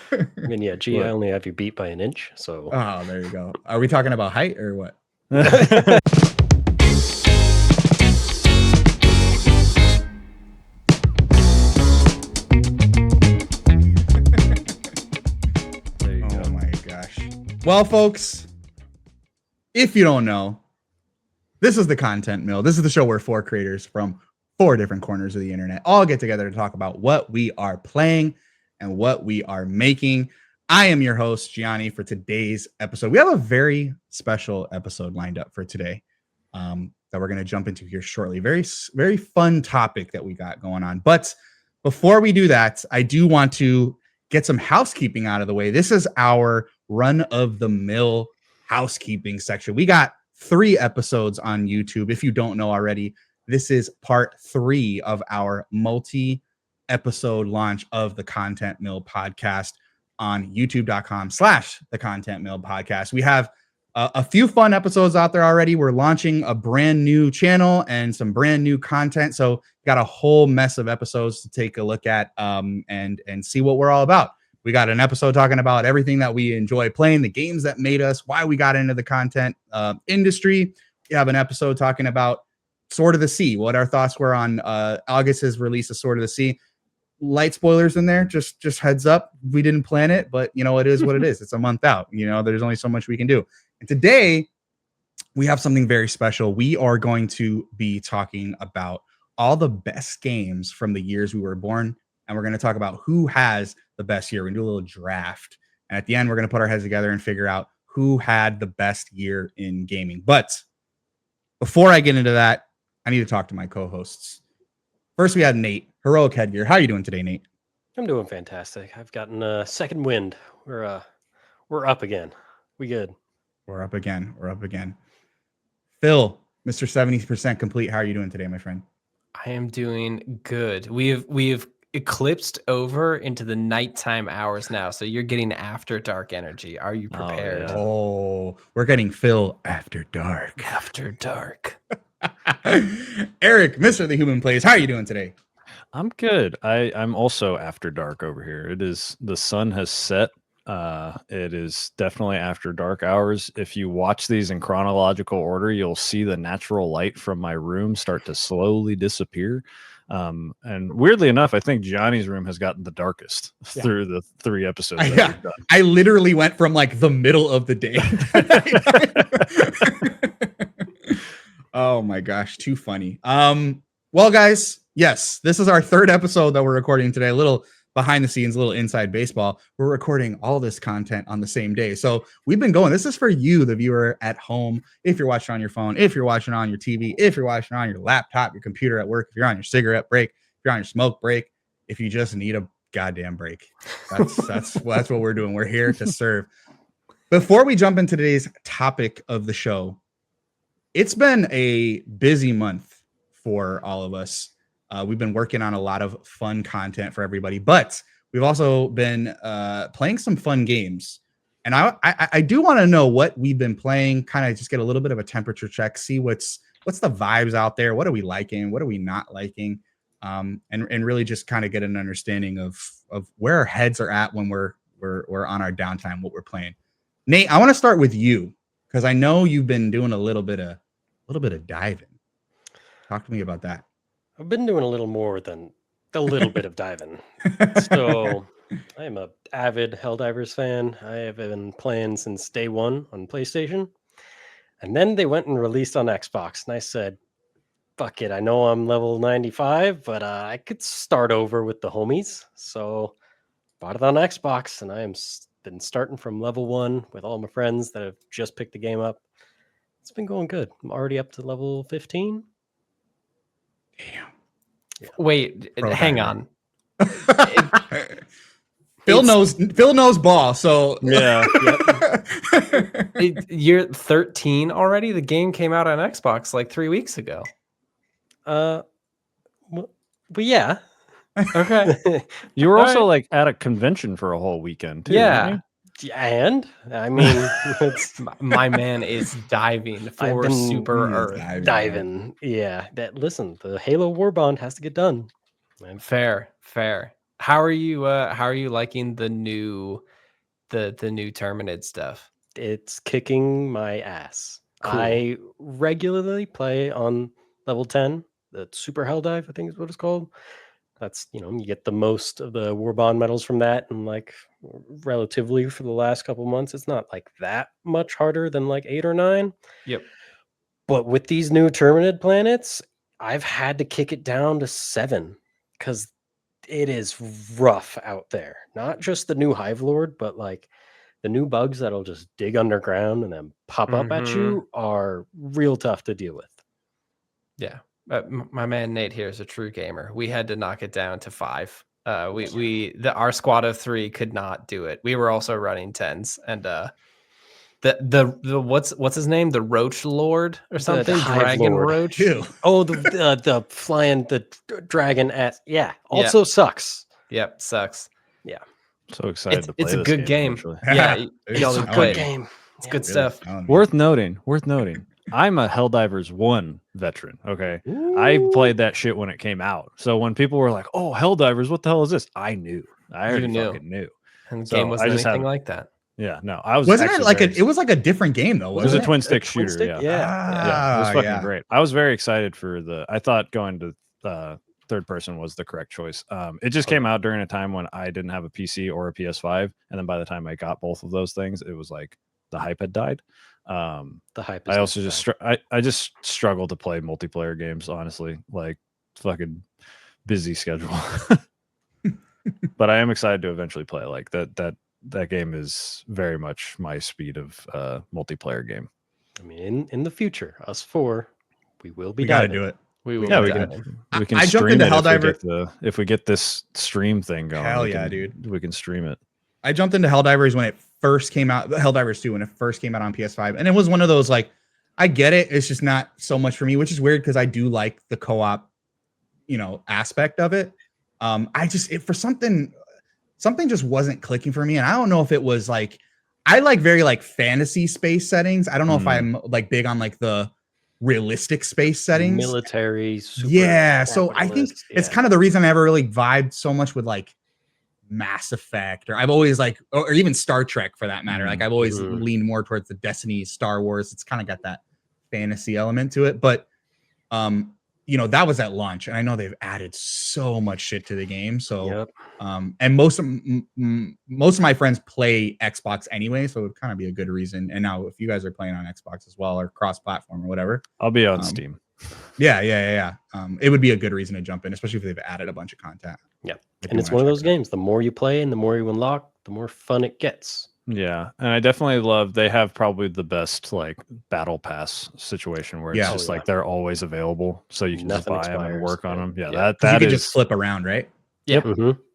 I mean, yeah, gee, I What? only have you beat by an inch, so. Oh, there you go. Are we talking about height or what? There you Oh go. my gosh. Well, folks, if you don't know, this is the Content Mill. This is the show where four creators from four different corners of the internet all get together to talk about what we are playing and what we are making. I am your host, Gianni, for today's episode. We have a very special episode lined up for today that we're going to jump into here shortly. Very, very fun topic that we got going on. But before we do that, I do want to get some housekeeping out of the way. This is our run of the mill housekeeping section. We got 3 episodes on YouTube. If you don't know already, this is part 3 of our multi-episode launch of the Content Mill podcast on youtube.com/the Content Mill podcast. We have a few fun episodes out there already. We're launching a brand new channel and some brand new content. So got a whole mess of episodes to take a look at and see what we're all about. We got an episode talking about everything that we enjoy playing, the games that made us, why we got into the content industry. We have an episode talking about Sword of the Sea, what our thoughts were on August's release of Sword of the Sea. Light spoilers in there, just heads up. We didn't plan it, but you know, it is what it is. It's a month out. You know, there's only so much we can do. And today we have something very special. We are going to be talking about all the best games from the years we were born. And we're going to talk about who has the best year. We're going to do a little draft. And at the end, we're going to put our heads together and figure out who had the best year in gaming. But before I get into that, I need to talk to my co-hosts. First, we had Nate, Heroic Headgear. How are you doing today, Nate? I'm doing fantastic. I've gotten a second wind. We're up again. We good. We're up again. Phil, Mr. 70% complete. How are you doing today, my friend? I am doing good. We've eclipsed over into the nighttime hours now, so you're getting after dark energy. Are you prepared? Oh, we're getting Phil after dark. After dark. Eric, Mr. The Human Plays. How are you doing today? I'm good. I'm also after dark over here. The sun has set. It is definitely after dark hours. If you watch these in chronological order, you'll see the natural light from my room start to slowly disappear. And weirdly enough, I think Gianni's room has gotten the darkest through the 3 episodes. Yeah, I literally went from like the middle of the day. Oh my gosh, too funny. Well, guys, yes, this is our 3rd episode that we're recording today. A little behind the scenes, a little inside baseball. We're recording all this content on the same day. So we've been going. This is for you, the viewer at home. If you're watching on your phone, if you're watching on your TV, if you're watching on your laptop, your computer at work, if you're on your cigarette break, if you're on your smoke break, if you just need a goddamn break. That's what we're doing. We're here to serve. Before we jump into today's topic of the show, it's been a busy month for all of us. We've been working on a lot of fun content for everybody, but we've also been playing some fun games. And I do want to know what we've been playing, kind of just get a little bit of a temperature check, see what's the vibes out there. What are we liking? What are we not liking? And really just kind of get an understanding of where our heads are at when we're on our downtime, what we're playing. Nate, I want to start with you because I know you've been doing a little bit of diving. Talk to me about that. I've been doing a little more than a little bit of diving. So I am a avid Helldivers fan. I have been playing since day 1 on PlayStation. And then they went and released on Xbox. And I said, fuck it. I know I'm level 95, but I could start over with the homies. So bought it on Xbox. And I am been starting from level 1 with all my friends that have just picked the game up. It's been going good. I'm already up to level 15. Damn. Yeah. Wait, hang on. Phil knows ball, so yeah. You're 13 already? The game came out on Xbox like 3 weeks ago. Well, yeah. Okay. You were also like at a convention for a whole weekend too. Yeah. And I mean, my man is diving for Super Earth. Diving. Yeah. Listen, the Halo Warbond has to get done. Fair. How are you? How are you liking the new Terminid stuff? It's kicking my ass. Cool. I regularly play on level 10, the Super Hell Dive, I think is what it's called. That's, you get the most of the war bond medals from that, and like relatively for the last couple months, it's not like that much harder than like 8 or 9. Yep. But with these new Terminid planets, I've had to kick it down to 7 because it is rough out there. Not just the new Hive Lord, but like the new bugs that'll just dig underground and then pop up at you are real tough to deal with. Yeah. My man Nate here is a true gamer. We had to knock it down to 5. Our squad of 3 could not do it. We were also running 10s, and the what's his name? The Roach Lord or something? The Hive Dragon Lord. Roach. Ew. Oh, the flying dragon ass. Yeah, also sucks. Yep, sucks. So excited to play It's a this good game. eventually. Yeah, It's y'all a should good play it. game. It's good Really stuff. sound. Worth noting. I'm a Helldivers 1 veteran. Okay. I played that shit when it came out. So when people were like, "Oh, Helldivers, what the hell is this?" I knew. I already knew. fucking knew. And the So game wasn't I just anything haven't- like that. Yeah, no. I was Wasn't it actually like very it was like a different game though? It was Wasn't a twin stick twin shooter, stick? yeah. Yeah. It was fucking yeah. great. I was very excited for I thought going to third person was the correct choice. It just came out during a time when I didn't have a PC or a PS5, and then by the time I got both of those things, it was like the hype had died. The hype is I also just I just struggle to play multiplayer games, honestly. Like fucking busy schedule. But I am excited to eventually play. Like that game is very much my speed of multiplayer game. I mean, in the future, us 4, we will be We got to diving. do it. We will Yeah, be we diving. can I jumped stream into it if we get this stream thing going. Hell we yeah, can, dude. We can stream it. I jumped into Helldivers when it first came out, Helldivers 2 when it first came out on PS5. And it was one of those like, I get it. It's just not so much for me, which is weird because I do like the co-op, aspect of it. For something just wasn't clicking for me. And I don't know if it was like, I like very like fantasy space settings. I don't know if I'm like big on like the realistic space settings. Military, super Yeah. So I think capitalist, it's kind of the reason I never really vibed so much with like Mass Effect, or I've always like, or even Star Trek for that matter. Like I've always leaned more towards the Destiny, Star Wars. It's kind of got that fantasy element to it. But that was at launch, and I know they've added so much shit to the game. So and most of my friends play Xbox anyway, so it would kind of be a good reason. And now if you guys are playing on Xbox as well or cross-platform or whatever, I'll be on Steam. Yeah. It would be a good reason to jump in, especially if they've added a bunch of content. Yeah. And it's one of those games. The more you play and the more you unlock, the more fun it gets. Yeah, and I definitely love. They have probably the best like battle pass situation where it's just like they're always available, so you can just buy them and work on them. Yeah, that you can is just flip around, right? Yeah.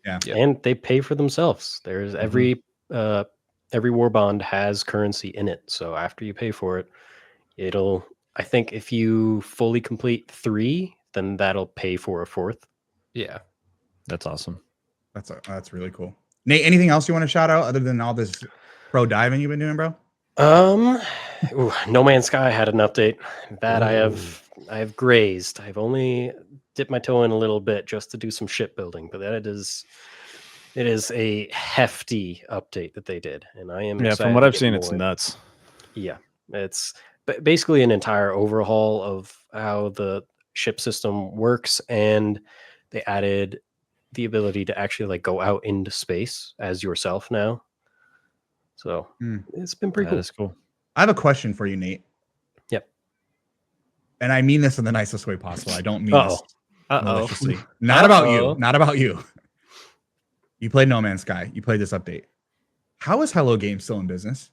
Yeah, and they pay for themselves. There's every war bond has currency in it, so after you pay for it, I think if you fully complete 3, then that'll pay for a 4th. Yeah, that's awesome. That's really cool. Nate, anything else you want to shout out other than all this pro diving you've been doing, bro? No Man's Sky had an update that I have grazed. I've only dipped my toe in a little bit just to do some shipbuilding, but it is a hefty update that they did, and I am excited. From what I've seen, it's nuts. Yeah, it's basically an entire overhaul of how the ship system works, and they added the ability to actually like go out into space as yourself now. So it's been pretty cool. That's cool. I have a question for you, Nate. Yep. And I mean this in the nicest way possible. I don't mean this maliciously. Not about you. Not about you. You played No Man's Sky. You played this update. How is Hello Games still in business?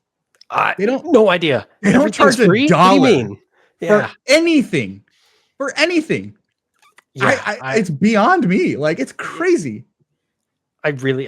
They don't. No idea. They don't charge $1 What do you mean? For anything. For anything. Yeah, it's beyond me. Like, it's crazy. I really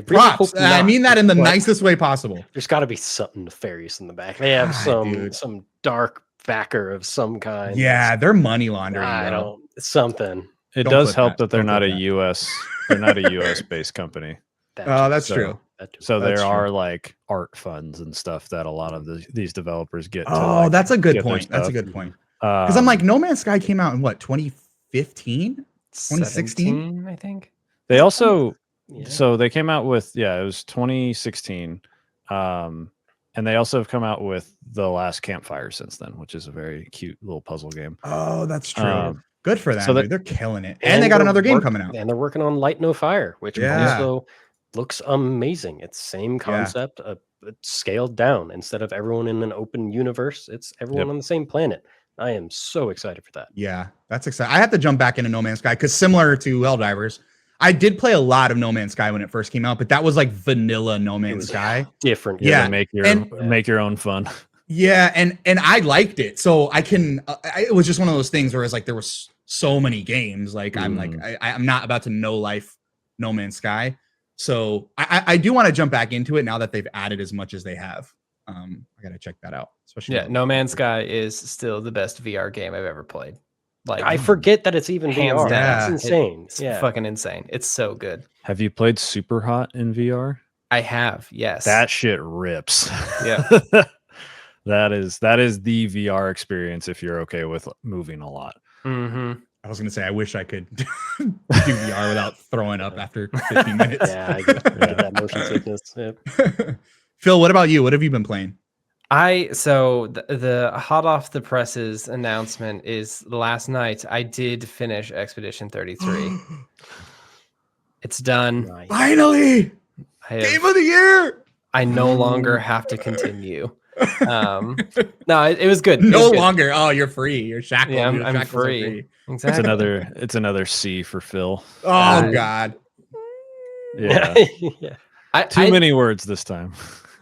Props. hope not. I mean that in the nicest way possible. There's got to be something nefarious in the back. They have some dark backer of some kind. Yeah, they're money laundering. I don't something. It does help that they're not a US. They're not a US based company. That's true. So there are like art funds and stuff that a lot of these developers get. That's a good point. That's a good point. Because I'm like, No Man's Sky came out in what, 2015, 2016, I think. They also Yeah. so they came out with it was 2016, and they also have come out with The Last Campfire since then, which is a very cute little puzzle game. Oh, that's true. Um, Good for them, so that- dude. They're killing it. And they got another game coming out. And they're working on Light No Fire, which Yeah. also looks amazing. It's same concept, it's scaled down. Instead of everyone in an open universe, it's everyone on the same planet. I am so excited for that. Yeah, that's exciting. I have to jump back into No Man's Sky because similar to Helldivers, I did play a lot of No Man's Sky when it first came out, but that was like vanilla No Man's Sky. Different. Yeah. make your own fun. Yeah, and I liked it, so I can. It was just one of those things where it's like there was so many games. Like I'm like I'm not about to no life No Man's Sky, so I do want to jump back into it now that they've added as much as they have. I gotta check that out. Especially No Man's Sky is still the best VR game I've ever played. Like I forget that it's even hands VR. down. It's insane. It's fucking insane. It's so good. Have you played Super Hot in VR? I have, yes. That shit rips. Yeah. That is the VR experience if you're okay with moving a lot. Mm-hmm. I was gonna say I wish I could do VR without throwing up after 50 minutes. Yeah, I get that motion sickness. Yep. Phil, what about you? What have you been playing? So the hot off the presses announcement is last night I did finish Expedition 33. It's done. Nice. Finally, game of the year. I no longer have to continue. No, it was good. No It was good. longer. Oh, you're free. You're shackled. Yeah, Your I'm shackles are free. Exactly. It's another C for Phil. Oh God. Yeah. Yeah. Too many words this time.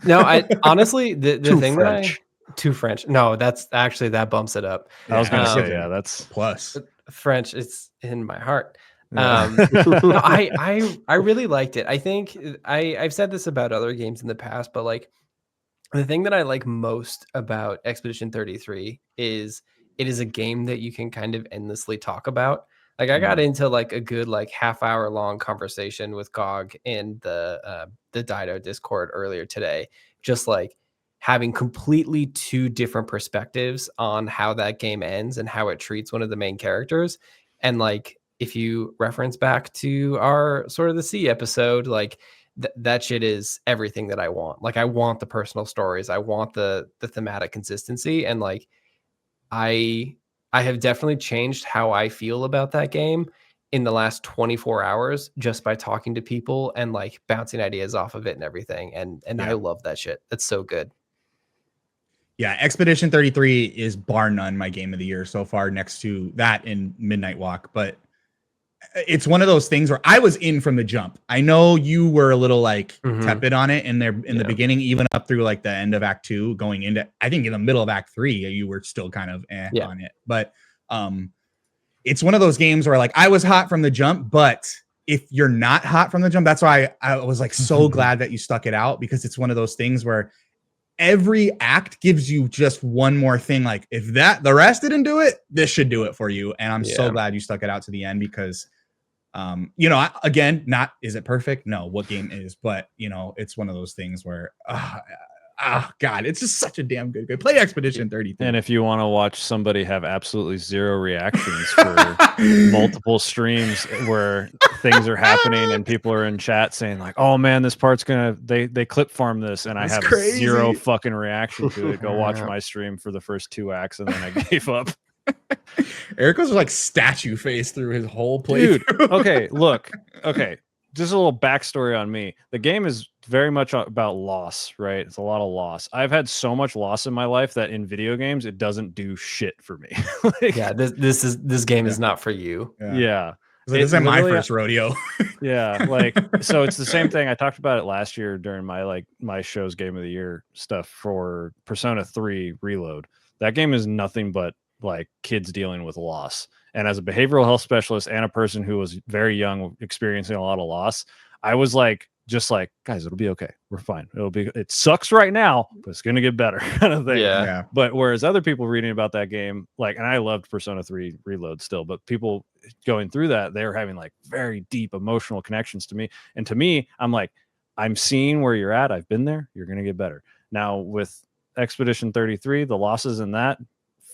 No, I honestly the Too thing French. too French. No, that's actually that bumps it up. I was gonna say, yeah, that's plus. French, it's in my heart. Yeah. No, I really liked it. I think I've said this about other games in the past, but like the thing that I like most about Expedition 33 is it is a game that you can kind of endlessly talk about. Like I got into like a good like half-hour long conversation with Gog in the Dido Discord earlier today, just like having completely two different perspectives on how that game ends and how it treats one of the main characters. And like if you reference back to our Sort of the Sea episode, like that shit is everything that I want. Like I want the personal stories, I want the thematic consistency, and like I have definitely changed how I feel about that game in the last 24 hours just by talking to people and like bouncing ideas off of it and everything. And I love that shit. That's so good. Yeah, Expedition 33 is bar none my game of the year so far, next to that and Midnight Walk. But it's one of those things where I was in from the jump. I know you were a little like tepid on it in the beginning, even up through like the end of Act 2, going into I think in the middle of Act 3, you were still kind of on it. But it's one of those games where like I was hot from the jump, but if you're not hot from the jump, that's why I was like so glad that you stuck it out, because it's one of those things where every act gives you just one more thing. Like if the rest didn't do it, this should do it for you. And I'm so glad you stuck it out to the end, because again, not is it perfect? No, what game is, but it's one of those things where God, it's just such a damn good game. Play Expedition 33. And if you want to watch somebody have absolutely zero reactions for multiple streams where things are happening and people are in chat saying like, oh man, this part's they clip farm this, and I have zero fucking reaction to it, go watch my stream for the first 2 acts and then I gave up. Eric was like statue face through his whole playthrough. Dude, okay. Just a little backstory on me. The game is very much about loss, right? It's a lot of loss. I've had so much loss in my life that in video games it doesn't do shit for me. This game is not for you. Yeah. This isn't my first rodeo. Yeah, like so it's the same thing. I talked about it last year during my show's game of the year stuff for Persona 3 Reload. That game is nothing but like kids dealing with loss. And as a behavioral health specialist and a person who was very young, experiencing a lot of loss, I was like, just like, guys, it'll be okay. We're fine. It sucks right now, but it's going to get better kind of thing. Yeah. But whereas other people reading about that game, like, and I loved Persona 3 Reload still, but people going through that, they were having like very deep emotional connections to me. And to me, I'm like, I'm seeing where you're at. I've been there. You're going to get better. Now with Expedition 33, the losses in that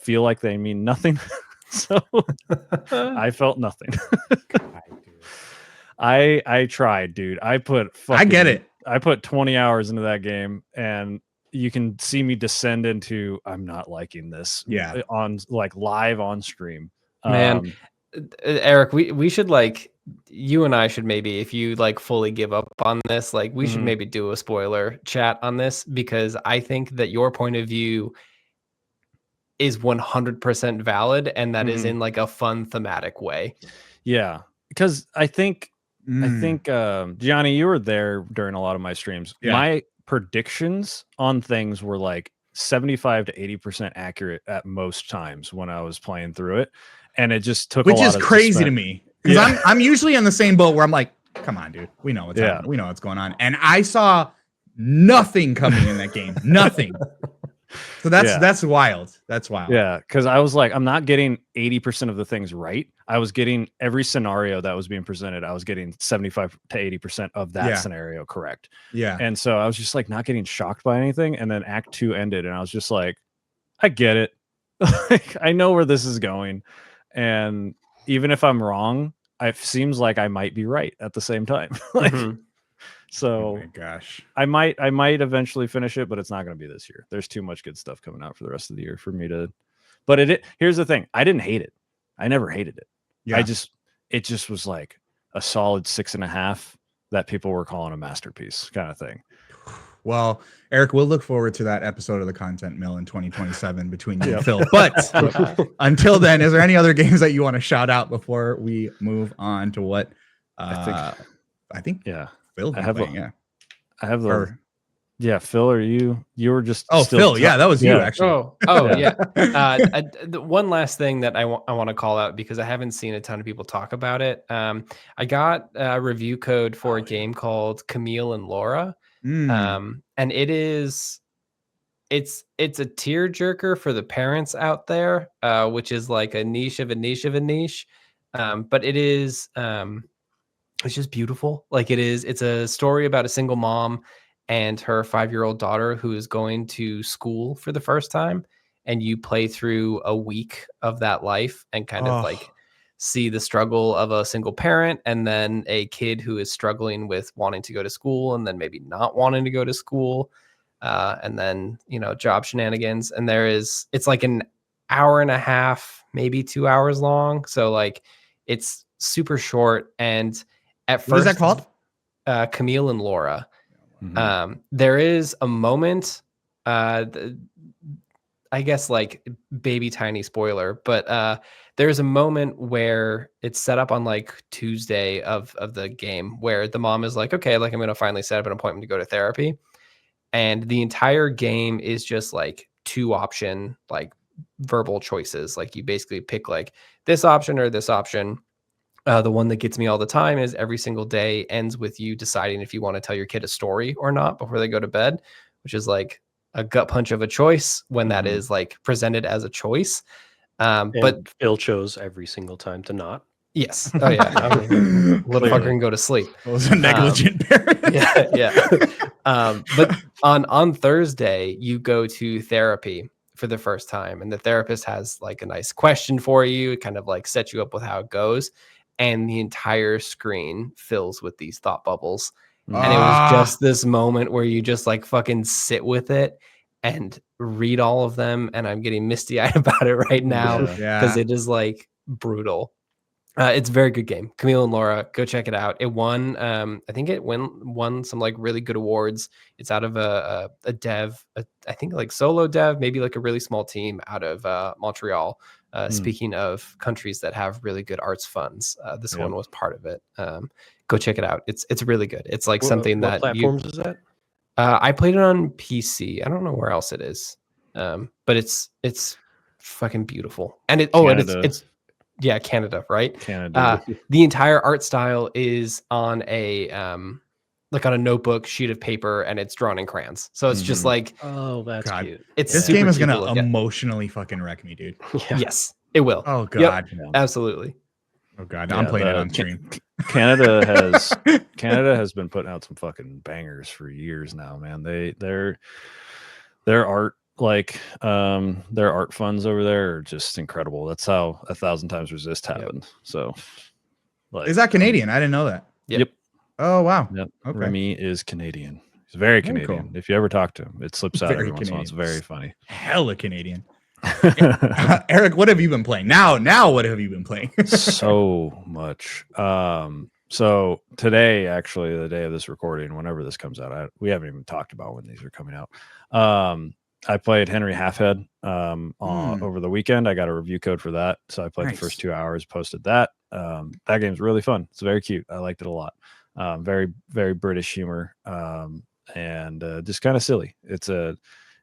feel like they mean nothing. So I felt nothing. I tried, dude. I get it. I put 20 hours into that game, and you can see me descend into I'm not liking this. Yeah. On like live on stream. Man, Eric, we should like you and I should maybe, if you like fully give up on this, like we should maybe do a spoiler chat on this, because I think that your point of view is 100% valid, and that is in like a fun thematic way. Yeah, because I think Gianni, you were there during a lot of my streams. Yeah. My predictions on things were like 75 to 80% accurate at most times when I was playing through it, and it just took which a lot is of crazy to me, because I'm usually in the same boat where I'm like, come on, dude, we know what's happening. We know what's going on, and I saw nothing coming in that game. Nothing. So that's wild. That's wild. Yeah, because I was like, I'm not getting 80% of the things right. I was getting every scenario that was being presented. I was getting 75 to 80% of that scenario correct. Yeah. And so I was just like not getting shocked by anything. And then Act 2 ended, and I was just like, I get it. Like, I know where this is going. And even if I'm wrong, it seems like I might be right at the same time. Like, so oh my gosh, I might eventually finish it, but it's not going to be this year. There's too much good stuff coming out for the rest of the year for me to. But here's the thing: I didn't hate it. I never hated it. Yeah. It just was like a solid 6.5 that people were calling a masterpiece kind of thing. Well, Eric, we'll look forward to that episode of the Content Mill in 2027 between you and Phil. But until then, is there any other games that you want to shout out before we move on to what I think Phil I have playing, I have the Phil, or you were just Phil, that was you actually. The one last thing that I want to call out, because I haven't seen a ton of people talk about it. I got a review code for a game called Camille and Laura. And it's a tearjerker for the parents out there, which is like a niche of a niche of a niche. But it is it's just beautiful. Like it's a story about a single mom and her 5-year-old daughter who is going to school for the first time, and you play through a week of that life and kind of like see the struggle of a single parent, and then a kid who is struggling with wanting to go to school and then maybe not wanting to go to school, and then job shenanigans. And it's like an hour and a half, maybe 2 hours long, so like it's super short. And at first, what is that called? Camille and Laura. There is a moment, I guess like baby tiny spoiler, but there's a moment where it's set up on like Tuesday of the game where the mom is like, okay, like I'm going to finally set up an appointment to go to therapy. And the entire game is just like 2 option, like verbal choices. Like you basically pick like this option or this option. The one that gets me all the time is every single day ends with you deciding if you want to tell your kid a story or not before they go to bed, which is like a gut punch of a choice when that is like presented as a choice. But Phil chose every single time to not. Yes. Oh yeah. Little fucker can go to sleep. It was a negligent parent. Yeah. But on Thursday, you go to therapy for the first time, and the therapist has like a nice question for you, kind of like set you up with how it goes. And the entire screen fills with these thought bubbles. And it was just this moment where you just like fucking sit with it and read all of them. And I'm getting misty eyed about it right now because it is like brutal. It's a very good game. Camille and Laura, go check it out. It won, I think it won some like really good awards. It's out of a dev, I think like solo dev, maybe like a really small team out of Montreal. Speaking of countries that have really good arts funds, this one was part of it. Go check it out. It's really good. It's like something what that platforms is that? I played it on PC. I don't know where else it is, but it's fucking beautiful. And it's Canada, right? Canada. The entire art style is on a like on a notebook sheet of paper, and it's drawn in crayons. So it's just like, oh, that's cute. This game is gonna emotionally fucking wreck me, dude. Yes, it will. Oh god, absolutely. Oh god, I'm playing it on stream. Canada has been putting out some fucking bangers for years now, man. Their art, like their art funds over there are just incredible. That's how 1,000 Times Resist happened. So, like, is that Canadian? I didn't know that. Yep. Oh wow. Yep. Okay. Remy is Canadian. He's very Very Canadian. cool. If you ever talk to him, it slips out Very every once in a while. It's Canadian. very funny. Hella Canadian. Eric, what have you been playing? Now what have you been playing? So much. So today, actually, the day of this recording, whenever this comes out, we haven't even talked about when these are coming out. I played Henry Halfhead over the weekend. I got a review code for that, so I played the first 2 hours, posted that. That game's really fun. It's very cute. I liked it a lot. Very, very British humor, and just kind of silly.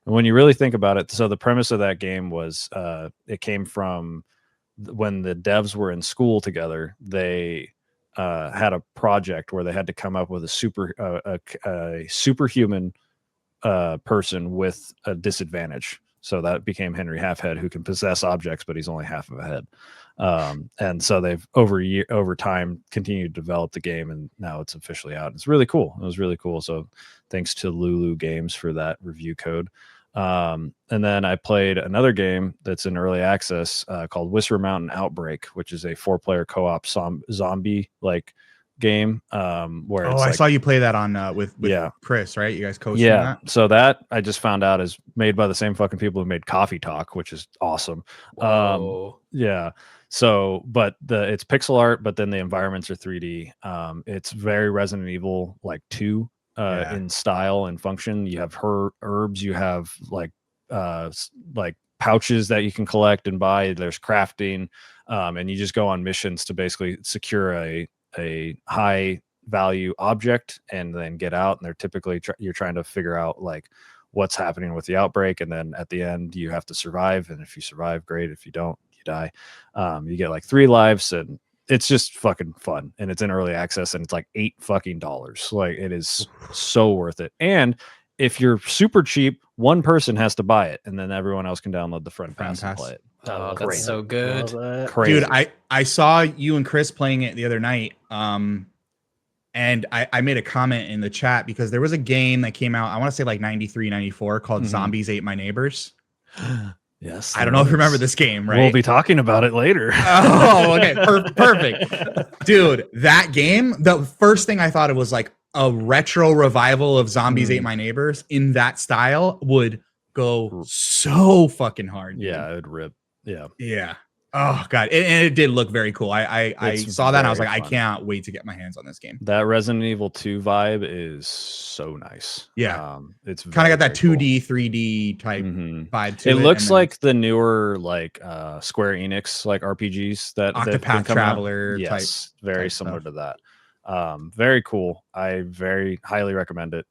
When you really think about it, so the premise of that game was it came from when the devs were in school together. They had a project where they had to come up with a superhuman person with a disadvantage. So that became Henry Halfhead, who can possess objects, but he's only half of a head. And so they've over time continued to develop the game, and now it's officially out. It's really cool. It was really cool. So thanks to Lulu Games for that review code. And then I played another game that's in early access called Whisper Mountain Outbreak, which is a 4-player co-op zombie like game. Where I saw you play that on with Chris, right? You guys coached that. So that I just found out is made by the same fucking people who made Coffee Talk, which is awesome. Yeah. So, but it's pixel art, but then the environments are 3D. It's very Resident Evil like 2 in style and function. You have herbs, you have like pouches that you can collect and buy. There's crafting, and you just go on missions to basically secure a high value object and then get out. And they're typically you're trying to figure out like what's happening with the outbreak, and then at the end you have to survive. And if you survive, great. If you don't, you die. You get like 3 lives, and it's just fucking fun. And it's in early access, and it's like $8 like it is so worth it. And if you're super cheap, one person has to buy it, and then everyone else can download the front pass and play it. Oh, that's so good. Crazy. Dude, I saw you and Chris playing it the other night. And I made a comment in the chat because there was a game that came out, I want to say like 93, 94 called Zombies Ate My Neighbors. Yes. I don't know if you remember this game, right? We'll be talking about it later. Oh, okay. Perfect. Dude, that game, the first thing I thought it was like a retro revival of Zombies Ate My Neighbors in that style would go so fucking hard. Dude. Yeah, it would rip. Yeah. Oh god, and it did look very cool. I saw that and I was like, fun. I can't wait to get my hands on this game. That Resident Evil 2 vibe is so nice. Yeah, it's kind of got that 2D, 3D type vibe to it. It looks like the newer like Square Enix like RPGs that Octopath Traveler type. Very similar to that. Very cool. I very highly recommend it.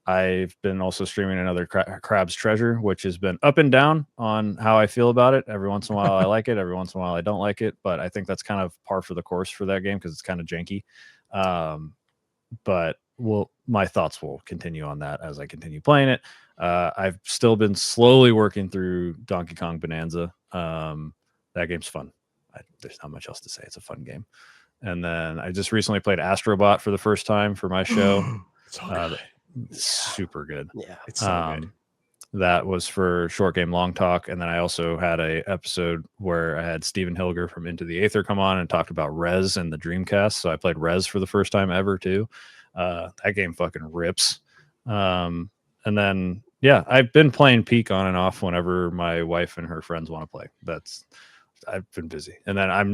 I've been also streaming another Crab's Treasure, which has been up and down on how I feel about it. Every once in a while I like it, every once in a while I don't like it, but I think that's kind of par for the course for that game because it's kind of janky. But my thoughts will continue on that as I continue playing it. I've still been slowly working through Donkey Kong Bonanza. That game's fun. There's not much else to say. It's a fun game. And then I just recently played Astrobot for the first time for my show. Super good. Yeah, it's so good. That was for Short Game Long Talk, and then I also had a episode where I had Steven Hilger from Into the Aether come on and talked about Rez and the Dreamcast. So I played Rez for the first time ever too. That game fucking rips. And then I've been playing Peak on and off whenever my wife and her friends want to play. I've been busy, and then I'm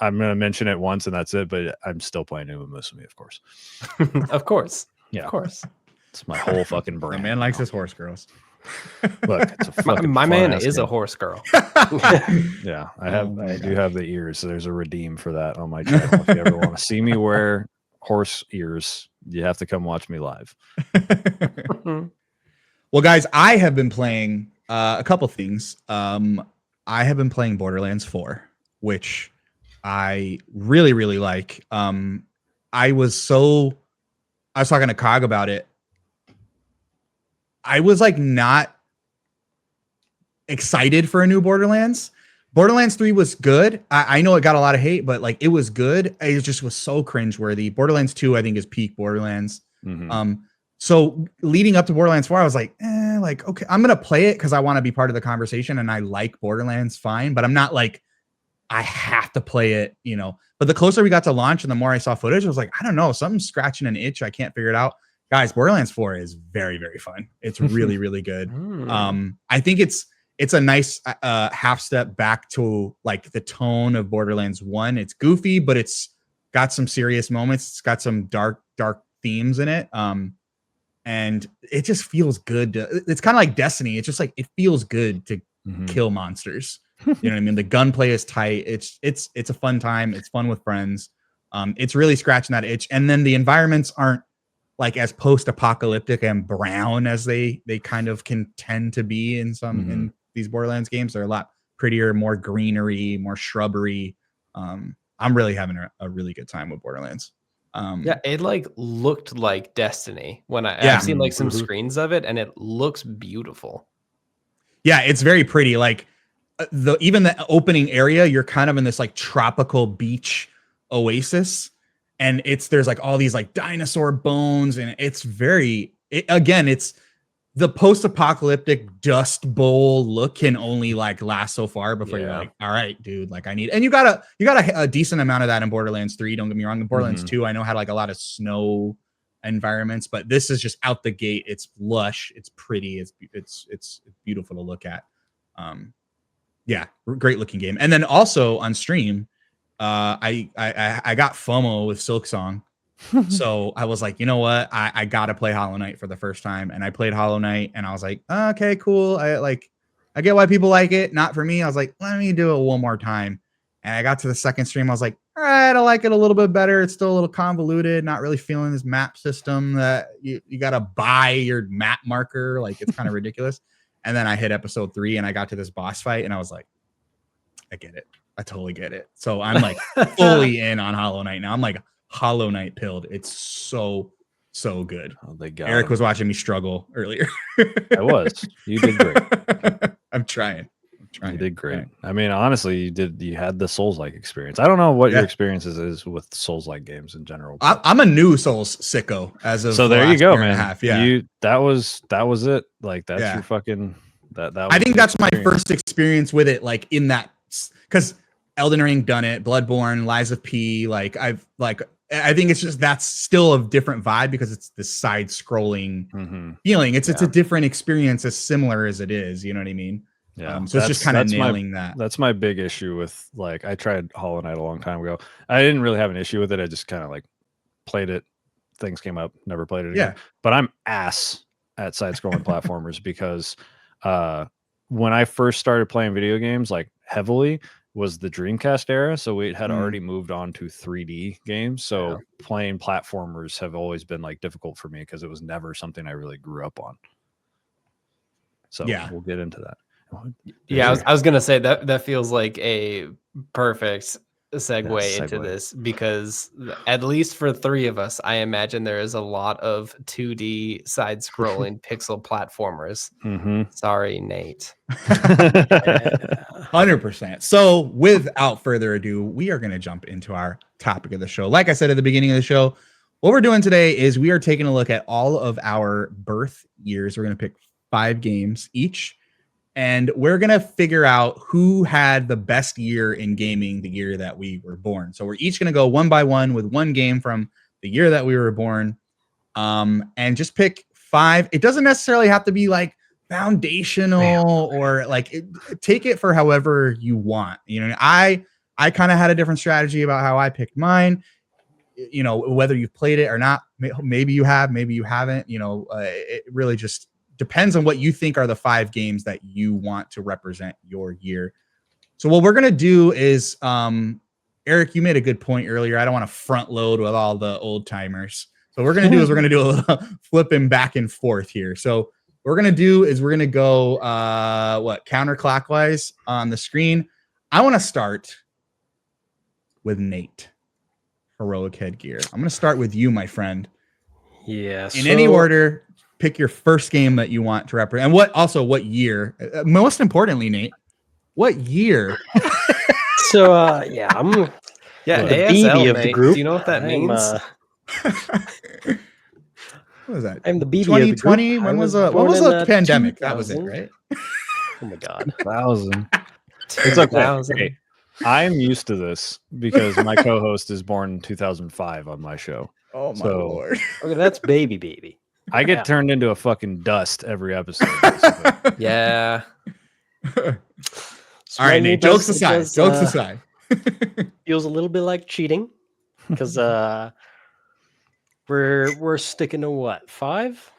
gonna mention it once and that's it. But I'm still playing Uma Musume, of course. Of course. Yeah, of course. It's my whole fucking brain. The man likes his horse girls. Look, it's a fucking my man fun-ass is game. a horse girl. Yeah, I do have the ears, so there's a redeem for that on my channel. If you ever want to see me wear horse ears, you have to come watch me live. Well, guys, I have been playing a couple things. I have been playing Borderlands 4, which I really, really like. I was talking to Cog about it. I was like not excited for a new Borderlands. Borderlands 3 was good. I know it got a lot of hate, but like it was good. It just was so cringeworthy. Borderlands 2, I think, is peak Borderlands. So leading up to Borderlands 4, I was like, okay, I'm gonna play it because I want to be part of the conversation and I like Borderlands fine, but I'm not like I have to play it, you know. But the closer we got to launch and the more I saw footage, I was like, I don't know, something's scratching an itch. I can't figure it out. Guys, Borderlands 4 is very, very fun. It's really, really good. I think it's a nice half step back to like the tone of Borderlands 1. It's goofy, but it's got some serious moments. It's got some dark themes in it. And it just feels good. It's kind of like Destiny. It's just like, it feels good to kill monsters. You know what I mean? The gunplay is tight. It's a fun time. It's fun with friends. It's really scratching that itch. And then the environments aren't like as post-apocalyptic and brown as they kind of can tend to be in some in these Borderlands games. They're a lot prettier, more greenery, more shrubbery. I'm really having a really good time with Borderlands. Yeah, it like looked like Destiny when I've seen like some screens of it, and it looks beautiful. Yeah, it's very pretty. Like even the opening area, you're kind of in this like tropical beach oasis, and there's like all these like dinosaur bones, and it's the post-apocalyptic dust bowl look can only like last so far before you're like, all right, dude, like I need, and you got a decent amount of that in Borderlands 3. Don't get me wrong. In Borderlands 2, I know had like a lot of snow environments, but this is just out the gate. It's lush, it's pretty, it's beautiful to look at. Yeah, great looking game. And then also on stream, I got FOMO with Silksong. So I was like, you know what? I gotta play Hollow Knight for the first time. And I played Hollow Knight and I was like, okay, cool. I get why people like it. Not for me. I was like, let me do it one more time. And I got to the second stream. I was like, all right, I like it a little bit better. It's still a little convoluted. Not really feeling this map system that you gotta buy your map marker. Like it's kind of ridiculous. And then I hit episode 3 and I got to this boss fight and I was like, I get it. I totally get it. So I'm like fully in on Hollow Knight now. I'm like Hollow Knight pilled. It's so good. Oh, they got Eric was watching me struggle earlier. I was. You did great. I'm trying. You did great. I mean, honestly, you had the Souls-like experience. I don't know what your experience is with Souls-like games in general. I'm a new Souls sicko as of so there you go, man. Yeah, that was it. Like that's your fucking that. I think that's my first experience with it. Like in that, because Elden Ring done it, Bloodborne, Lies of P. Like I think it's just that's still a different vibe because it's this side scrolling feeling. It's a different experience, as similar as it is. You know what I mean? Yeah. So it's just kind of nailing that. That's my big issue with like I tried Hollow Knight a long time ago. I didn't really have an issue with it. I just kind of like played it. Things came up, never played it again. But I'm ass at side scrolling platformers because when I first started playing video games like heavily was the Dreamcast era. So we had already moved on to 3D games. So playing platformers have always been like difficult for me because it was never something I really grew up on. So we'll get into that. Yeah, I was gonna say that feels like a perfect segue into this because at least for 3 of us, I imagine there is a lot of 2D side-scrolling pixel platformers. Sorry, Nate. 100%. So without further ado, we are going to jump into our topic of the show. Like I said at the beginning of the show, what we're doing today is we are taking a look at all of our birth years. We're going to pick 5 games each. And we're going to figure out who had the best year in gaming the year that we were born. So we're each going to go one by one with one game from the year that we were born, and just pick 5. It doesn't necessarily have to be like foundational or like take it for however you want. You know, I kind of had a different strategy about how I picked mine. You know, whether you've played it or not, maybe you have, maybe you haven't. You know, it really just depends on what you think are the 5 games that you want to represent your year. So what we're going to do is, Eric, you made a good point earlier. I don't want to front load with all the old timers. So what we're going to do is we're going to do a little flipping back and forth here. So what we're going to do is we're going to go, counterclockwise on the screen. I want to start with Nate. Heroic Headgear. I'm going to start with you, my friend. Yeah. In any order. Pick your first game that you want to represent, and what year? Most importantly, Nate, what year? So I'm the BB of the group. Do you know what that means? What was that? I'm the BB 2020. of the group. When was the pandemic? 2000. That was it, right? Oh my god. 1,000. It's okay. I'm used to this because my co-host is born in 2005 on my show. Oh my So- lord. Okay, that's baby. I get Yeah. turned into a fucking dust every episode. basically. Yeah. So All right, my Nate. new Jokes best aside. does, Jokes aside. feels a little bit like cheating because we're sticking to what 5?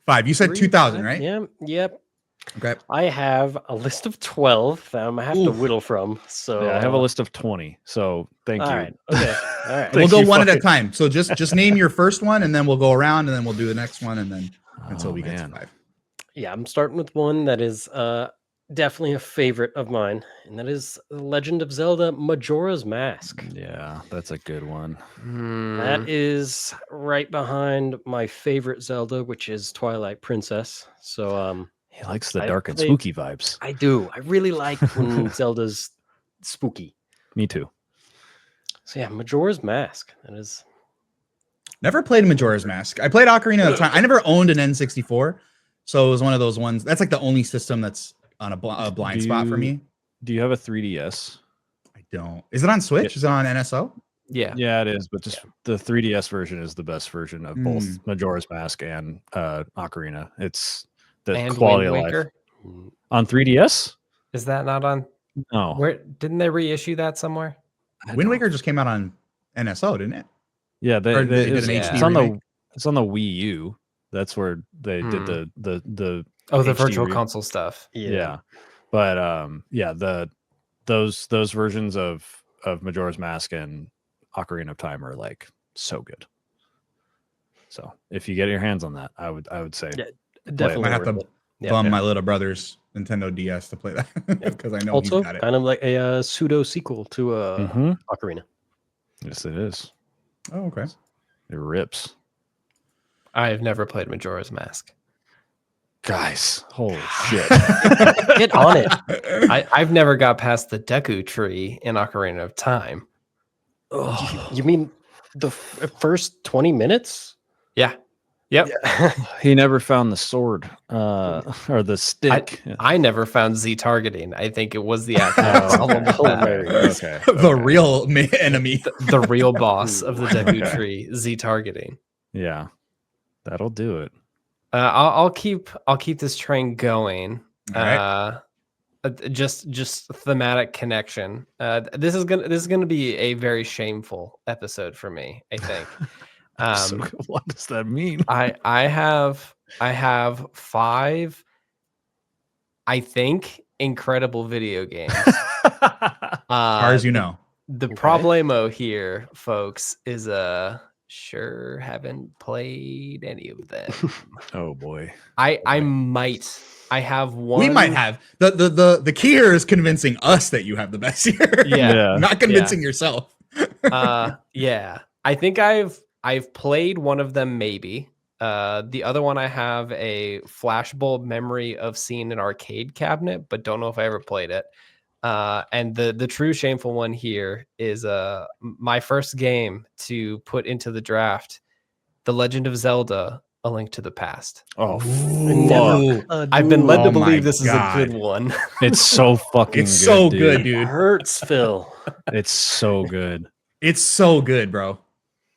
5. You said 3, 2000, 5? right? Yeah. Yep. Okay. I have a list of 12 that I'm gonna have to Oof. whittle from. So Yeah, I have a list of 20. So thank All you. right. Okay. All right. We'll Thank go you, one at a fucking- time. So just name your first one, and then we'll go around, and then we'll do the next one, and then until Oh, we get to man. 5. Yeah, I'm starting with one that is definitely a favorite of mine, and that is The Legend of Zelda Majora's Mask. Yeah, that's a good one. That is right behind my favorite Zelda, which is Twilight Princess. So He likes the I dark and played- spooky vibes. I do. I really like when Zelda's spooky. Me too. So yeah, Majora's Mask. That is Never played Majora's Mask. I played Ocarina of Time. I never owned an N64, so it was one of those ones. That's like the only system that's on a blind Do spot for you- me. Do you have a 3DS? I don't. Is it on Switch? Is it on NSO? Yeah. Yeah, it is, but just the 3DS version is the best version of both Mm. Majora's Mask and Ocarina. It's the And quality Wind of life. Waker. On 3DS? Is that not on? No. Where didn't they reissue that somewhere? I Wind don't- Waker just came out on NSO, didn't it? Yeah, Or they did it's, an HD it's on remake? it's on the Wii U. That's where they did the Oh, the HD virtual re- console stuff. yeah. But yeah, those versions of Majora's Mask and Ocarina of Time are like so good. So if you get your hands on that, I would say Yeah, definitely. Might have worth to it. Yeah. bum Yeah. my little brother's Nintendo DS to play that because I know Also, he's got it. kind of like a pseudo sequel to Mhm. Ocarina. Yes, it is. Oh, okay. It rips. I've never played Majora's Mask. Guys, holy shit. Get on it. I've never got past the Deku tree in Ocarina of Time. You mean the first 20 minutes? Yeah. Yep. He never found the sword or the stick. I never found Z targeting. I think it was the actual Oh, problem with that. Hilarious. Okay. The real enemy. The real boss of the Deku Okay. tree, Z targeting. Yeah. That'll do it. I'll keep this train going. All right. Just thematic connection. This is gonna be a very shameful episode for me, I think. So, what does that mean? I have 5, I think, incredible video games. As far as you know. The Okay. problemo here, folks, is sure haven't played any of them. Oh boy. I have one. We might have the key here is convincing us that you have the best here. Yeah. Not convincing yourself. Yeah. I think I've played one of them, maybe. The other one I have a flashbulb memory of seeing an arcade cabinet, but don't know if I ever played it. And the true shameful one here is my first game to put into the draft, The Legend of Zelda: A Link to the Past. Oh, Never. fuck. I've been led Oh to my believe this is a God. good one. It's so fucking It's good. so dude. good, It dude. hurts, Phil. It's so good. It's so good, bro.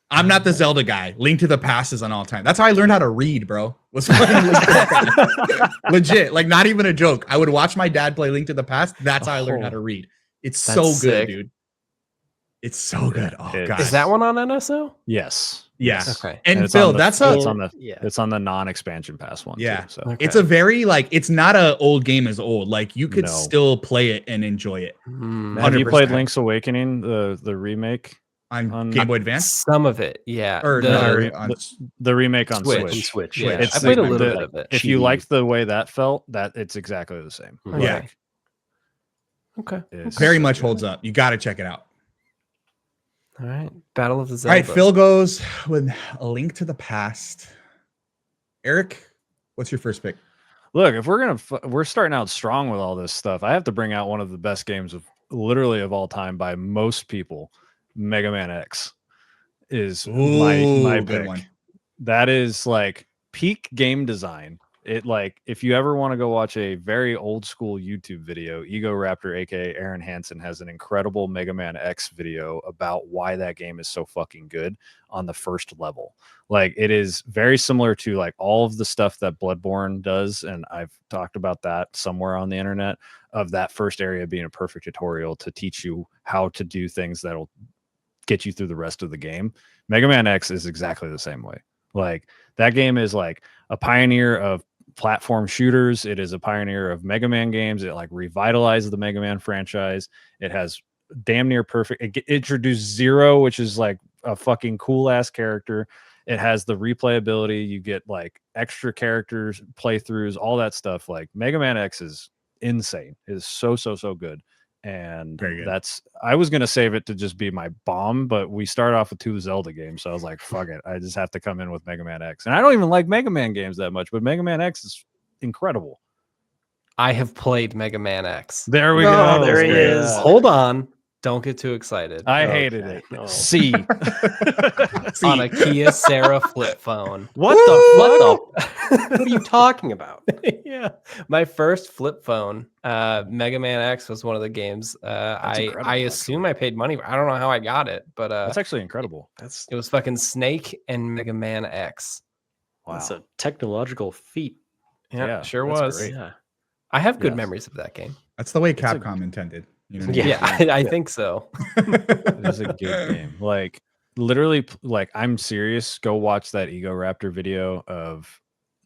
I'm not the Zelda guy. Link to the Past is on all time. That's how I learned how to read, bro. Was playing Link to the Past. Legit, like not even a joke. I would watch my dad play Link to the Past. That's how I learned how to read. It's That's so good, sick. dude. It's so good. Oh It- god. Is that one on NSO? Yes. Yeah. Okay. And it's on Phil, the- that's it's a on the Yeah. it's on the non-expansion pass one. Yeah. Too, so Okay. it's a very like it's not a old game as old. Like you could No. still play it and enjoy it Hmm. have you played 100%. Link's Awakening, the remake? on Game Boy Advance Some of it, yeah. or The- no, re- on The remake on Switch. Switch. On Switch. Yeah, Switch. I played a Like little the- bit of it. If you Chibi. liked the way that felt, that it's exactly the same. Mhm. Yeah. Like, Okay. it's very so much good. holds up. You got to check it out. All right. Battle of the All Zelda. right, Phil goes with A Link to the Past. Eric, what's your first pick? Look, if we're starting out strong with all this stuff, I have to bring out one of the best games of literally of all time by most people. Mega Man X is my Ooh, pick. good one. That is like peak game design It like if you ever want to go watch a very old school YouTube video, Ego Raptor, aka Aaron Hansen, has an incredible Mega Man X video about why that game is so fucking good on the first level. Like it is very similar to like all of the stuff that Bloodborne does, and I've talked about that somewhere on the internet, of that first area being a perfect tutorial to teach you how to do things that'll get you through the rest of the game. Mega Man X is exactly the same way. Like that game is like a pioneer of platform shooters. It is a pioneer of Mega Man games. It like revitalized the Mega Man franchise. It has damn near perfect. It introduced Zero, which is like a fucking cool ass character. It has the replayability. You get like extra characters, playthroughs, all that stuff. Like Mega Man X is insane. It is so good. And Very good. that's I was gonna save it to just be my bomb, but we start off with 2 Zelda games, so I was like, fuck it, I just have to come in with Mega Man X. And I don't even like Mega Man games that much, but Mega Man X is incredible. I have played Mega Man X. There we Oh, go. there he is. Hold on. Don't get too excited. I hated Okay. it. Oh. C. On a Kia Sarah flip phone. What the fuck? What are you talking about? Yeah, my first flip phone, Mega Man X, was one of the games. That's incredible, I assume I paid money. I don't know how I got it, but That's actually incredible. That's it was fucking Snake and Mega Man X. Wow. that's a technological feat. Yeah, sure that's was. great. Yeah. I have good Yes. memories of that game. That's the way a- Capcom intended. You know what I Yeah. mean? Yeah, I think so. It is a good game. Like literally, like I'm serious. Go watch that Ego Raptor video of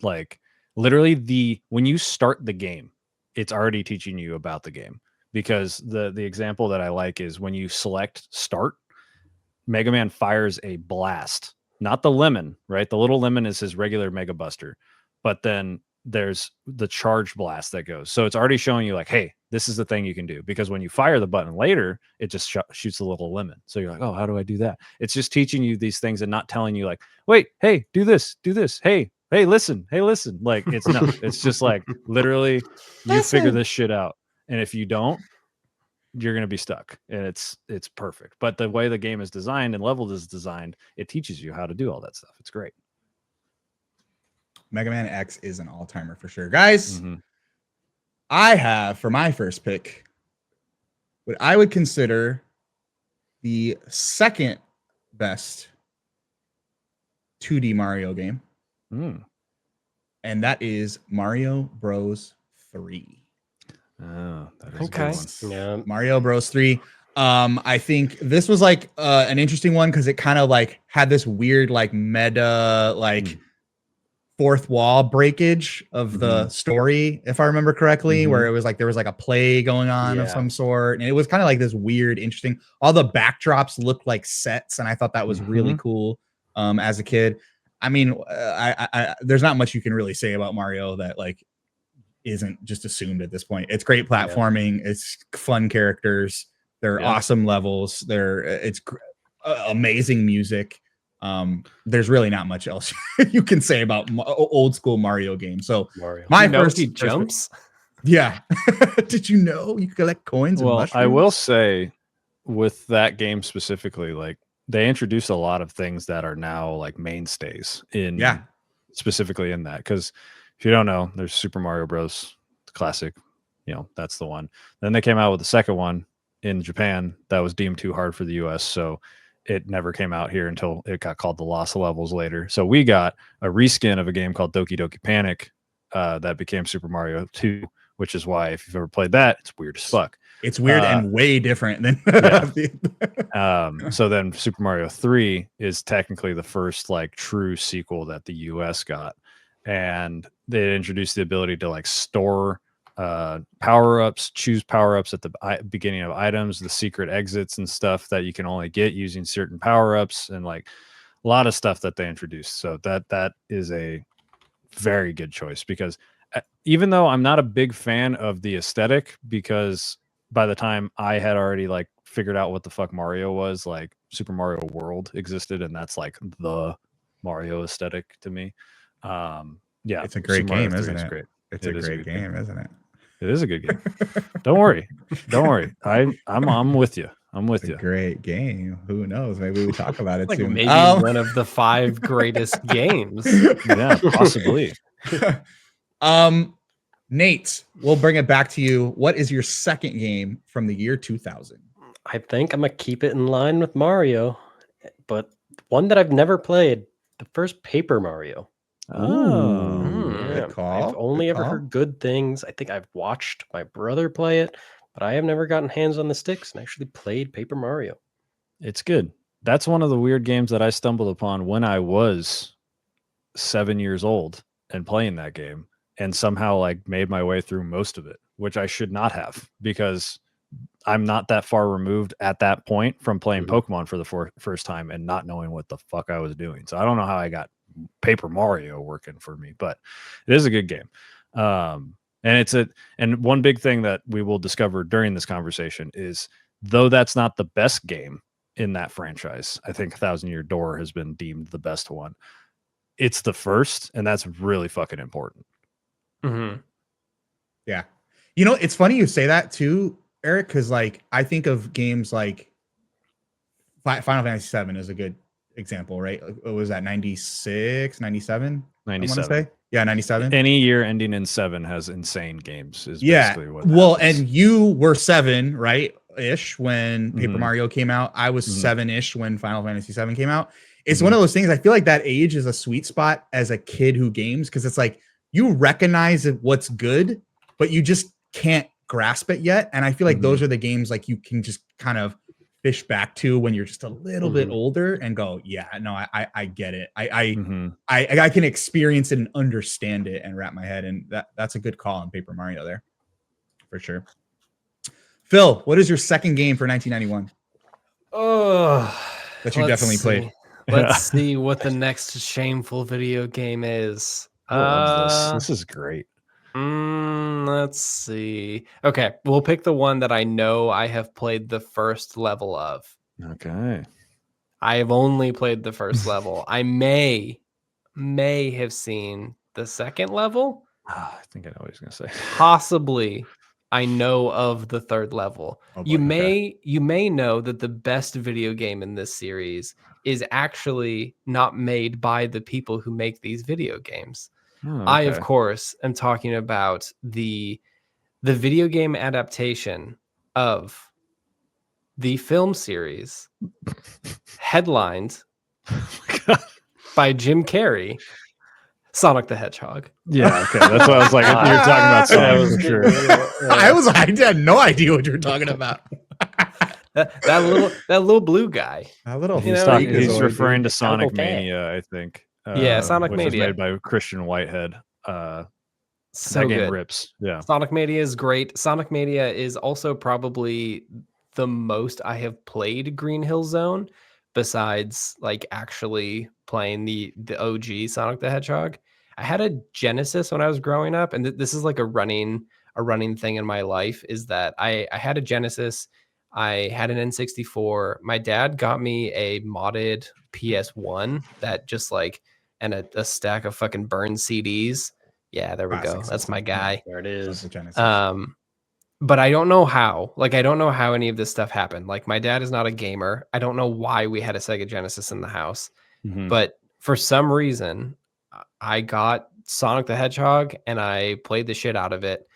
like literally when you start the game, it's already teaching you about the game. Because the example that I like is when you select start, Mega Man fires a blast, not the lemon, right? The little lemon is his regular Mega Buster, but then there's the charge blast that goes. So it's already showing you like, hey, this is the thing you can do. Because when you fire the button later, it just shoots the little lemon. So you're like, oh, how do I do that? It's just teaching you these things and not telling you like, wait, hey, do this. Hey, listen. Like it's no, it's just like literally you figure this shit out. And if you don't, you're going to be stuck, and it's perfect. But the way the game is designed and leveled is designed, it teaches you how to do all that stuff. It's great. Mega Man X is an all-timer for sure. Guys, Mhm. I have for my first pick what I would consider the second best 2D Mario game, Mm. and that is Mario Bros. 3. Oh, that is Okay. a good one. Yeah. Mario Bros. 3. I think this was like an interesting one because it kind of like had this weird like meta like fourth wall breakage of the story, if I remember correctly, where it was like there was like a play going on of Yeah. some sort, and it was kind of like this weird, interesting. All the backdrops looked like sets, and I thought that was really cool as a kid. I mean, I there's not much you can really say about Mario that like isn't just assumed at this point. It's great platforming. It's fun characters. They're awesome levels. It's amazing music. There's really not much else you can say about old school Mario games. So Mario. my You know first he jumps. yeah. Did you know you collect coins? Well, and I will mushrooms? say with that game specifically, like they introduced a lot of things that are now like mainstays in specifically in that. Because if you don't know, there's Super Mario Bros. Classic, that's the one. Then they came out with the second one in Japan that was deemed too hard for the US, so it never came out here until it got called the Lost Levels later. So we got a reskin of a game called Doki Doki Panic that became Super Mario 2, which is why if you've ever played that, it's weird as fuck. It's weird and way different than So then Super Mario 3 is technically the first like true sequel that the US got. And they introduced the ability to like store power-ups, choose power-ups at the beginning of items, the secret exits and stuff that you can only get using certain power-ups, and like a lot of stuff that they introduced. So that is a very good choice, because even though I'm not a big fan of the aesthetic, because by the time I had already like figured out what the fuck Mario was, like Super Mario World existed, and that's like the Mario aesthetic to me. Yeah, it's a great Super Mario game, 3 isn't is it? great. It's It a is great game, isn't it? It is a good game. Don't worry. I'm with you. I'm with It's a you. great game. Who knows? Maybe we talk about it Like soon. maybe one of the 5 greatest games. Yeah, possibly. Nate, we'll bring it back to you. What is your second game from the year 2000? I think I'm gonna keep it in line with Mario, but one that I've never played, the first Paper Mario. Oh, Good call. I've only Good ever call. heard good things. I think I've watched my brother play it, but I have never gotten hands on the sticks and actually played Paper Mario. it's good. That's one of the weird games that I stumbled upon when I was 7 years old and playing that game, and somehow like made my way through most of it, which I should not have, because I'm not that far removed at that point from playing Mhm. Pokemon for the first time and not knowing what the fuck I was doing. So I don't know how I got Paper Mario working for me, but it is a good game. And one big thing that we will discover during this conversation is, though that's not the best game in that franchise, I think 1,000 Year Door has been deemed the best one. It's the first, and that's really fucking important. Mm-hmm. Yeah. You know, it's funny you say that too, Eric, because like I think of games like Final Fantasy VII is a good example, right? What was that, 96, 97? I want to 97. say. Yeah, 97. Any year ending in 7 has insane games, is Yeah. basically what Well, happens. and you were 7, right? Ish when Paper Mhm. Mario came out. I was Mhm. 7-ish when Final Fantasy VII came out. It's Mhm. one of those things. I feel like that age is a sweet spot as a kid who games, because it's like you recognize what's good, but you just can't grasp it yet. And I feel like those are the games like you can just kind of fish back to when you're just a little bit older and go, yeah, no, I get it. Mhm. I can experience it and understand it and wrap my head. And that's a good call on Paper Mario there, for sure. Phil, what is your second game for 1991 Oh, that you definitely played? Let's see what the next shameful video game is. I love this. This is great. Let's see. Okay, we'll pick the one that I know I have played the first level of. Okay. I have only played the first level. I may have seen the second level. I think I know what he's gonna say. Possibly I know of the third level. Oh, you boy, may know that the best video game in this series is actually not made by the people who make these video games. Oh, I, of okay. course, am talking about the video game adaptation of the film series headlined by Jim Carrey, Sonic the Hedgehog. Yeah, okay. That's what I was like. You're talking about Sonic for sure. I had no idea what you were talking about. that little blue guy. That little You know, He's freakazoid, referring dude. to Sonic Uncle Cat. Mania, I think. Yeah, Sonic which Mania. was made by Christian Whitehead. So that game good. rips. Yeah. Sonic Mania is great. Sonic Mania is also probably the most I have played Green Hill Zone, besides like actually playing the OG Sonic the Hedgehog. I had a Genesis when I was growing up, and this is like a running thing in my life, is that I had a Genesis. I had an N64. My dad got me a modded PS1 that just like, and a stack of fucking burned CDs. Yeah, there we go. Classic That's my system. guy. There it is. But I don't know how. Like, I don't know how any of this stuff happened. Like, my dad is not a gamer. I don't know why we had a Sega Genesis in the house. Mhm. But for some reason, I got Sonic the Hedgehog and I played the shit out of it.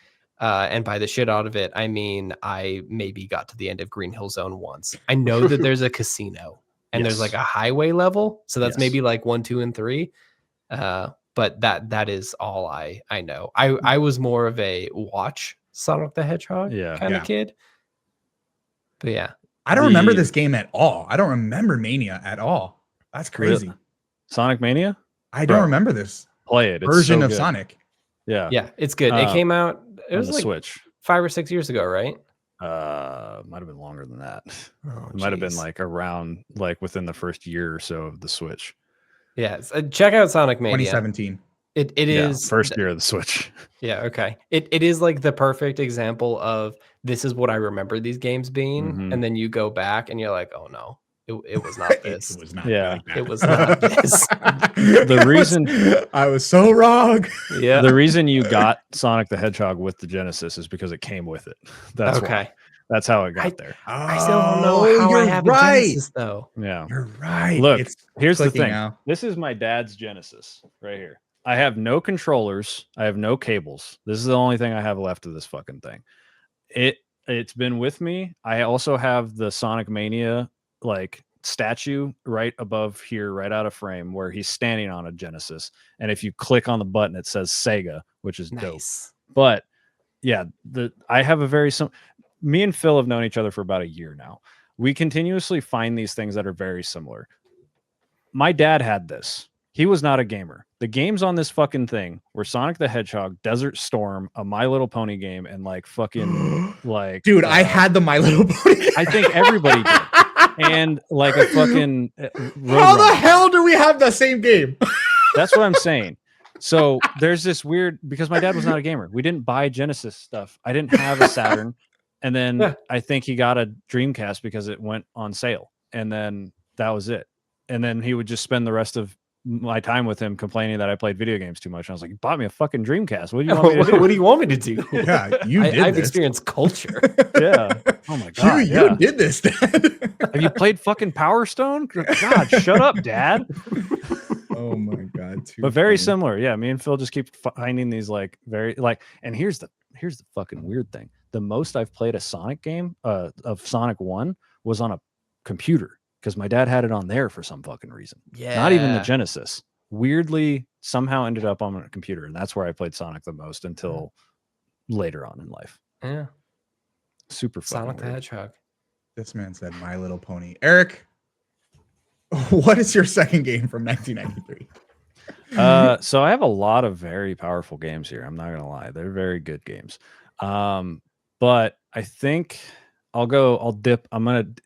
And by the shit out of it, I mean I maybe got to the end of Green Hill Zone once. I know that there's a casino and there's like Yes. a highway level. So that's Yes. maybe like 1, 2, and 3. But that is all I know. I was more of a watch Sonic the Hedgehog kind of kid. But yeah. I don't remember this game at all. I don't remember Mania at all. That's crazy. Really? Sonic Mania? I don't remember this Play it. It's version so of good. Sonic. Yeah. Yeah, it's good. It came out, it on was the like Switch. 5 or 6 years ago, right? Might have been longer than that. Oh, It might have been geez. like around like within the first year or so of the Switch. Yeah, check out Sonic Mania. 2017. It is first year of the Switch. Yeah, okay. It is like the perfect example of this is what I remember these games being, Mhm. and then you go back and you're like, oh no, it was not this. It was not. Yeah. like that. It was not this. The reason I was so wrong. Yeah. the reason you got Sonic the Hedgehog with the Genesis is because it came with it. That's okay. why. That's how it got there. I still don't know how I have a Genesis though. Yeah. You're right. Look, It's here's the clicking thing. now. This is my dad's Genesis right here. I have no controllers. I have no cables. This is the only thing I have left of this fucking thing. It's been with me. I also have the Sonic Mania like statue right above here, right out of frame, where he's standing on a Genesis. And if you click on the button, it says Sega, which is dope. But yeah, I have a very me and Phil have known each other for about a year now. We continuously find these things that are very similar. My dad had this. He was not a gamer. The games on this fucking thing were Sonic the Hedgehog, Desert Storm, a My Little Pony game, and like fucking like dude, I had the My Little Pony. I think everybody did. And like a fucking how the hell do we have the same game? That's what I'm saying. So there's this weird, because my dad was not a gamer. We didn't buy Genesis stuff. I didn't have a Saturn. And then I think he got a Dreamcast because it went on sale. And then that was it. And then he would just spend the rest of my time with him complaining that I played video games too much. I was like, you bought me a fucking Dreamcast. What do you want me to do? What do you want me to do? Yeah, I've experienced culture. Yeah. Oh my God. You did this, Dad. Have you played fucking Power Stone? God, shut up, Dad. Oh my God. But very similar. Yeah. Me and Phil just keep finding these like very like, and here's the fucking weird thing. The most I've played a Sonic game of Sonic 1 was on a computer. Because my dad had it on there for some fucking reason. Yeah. Not even the Genesis. Weirdly, somehow ended up on a computer. And that's where I played Sonic the most until later on in life. Yeah. Super fun. Sonic the Hedgehog. This man said My Little Pony. Eric, what is your second game from 1993? So I have a lot of very powerful games here. I'm not going to lie. They're very good games. But I think... I'll dip.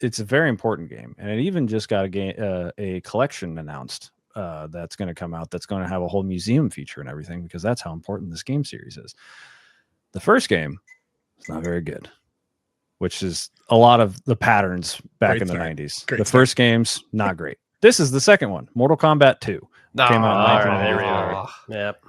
It's a very important game. And it even just got a collection announced that's going to come out. That's going to have a whole museum feature and everything, because that's how important this game series is. The first game is not very good, which is a lot of the patterns back in the 90s. The first game's not great. This is the second one. Mortal Kombat 2 came out in 1993. Yep.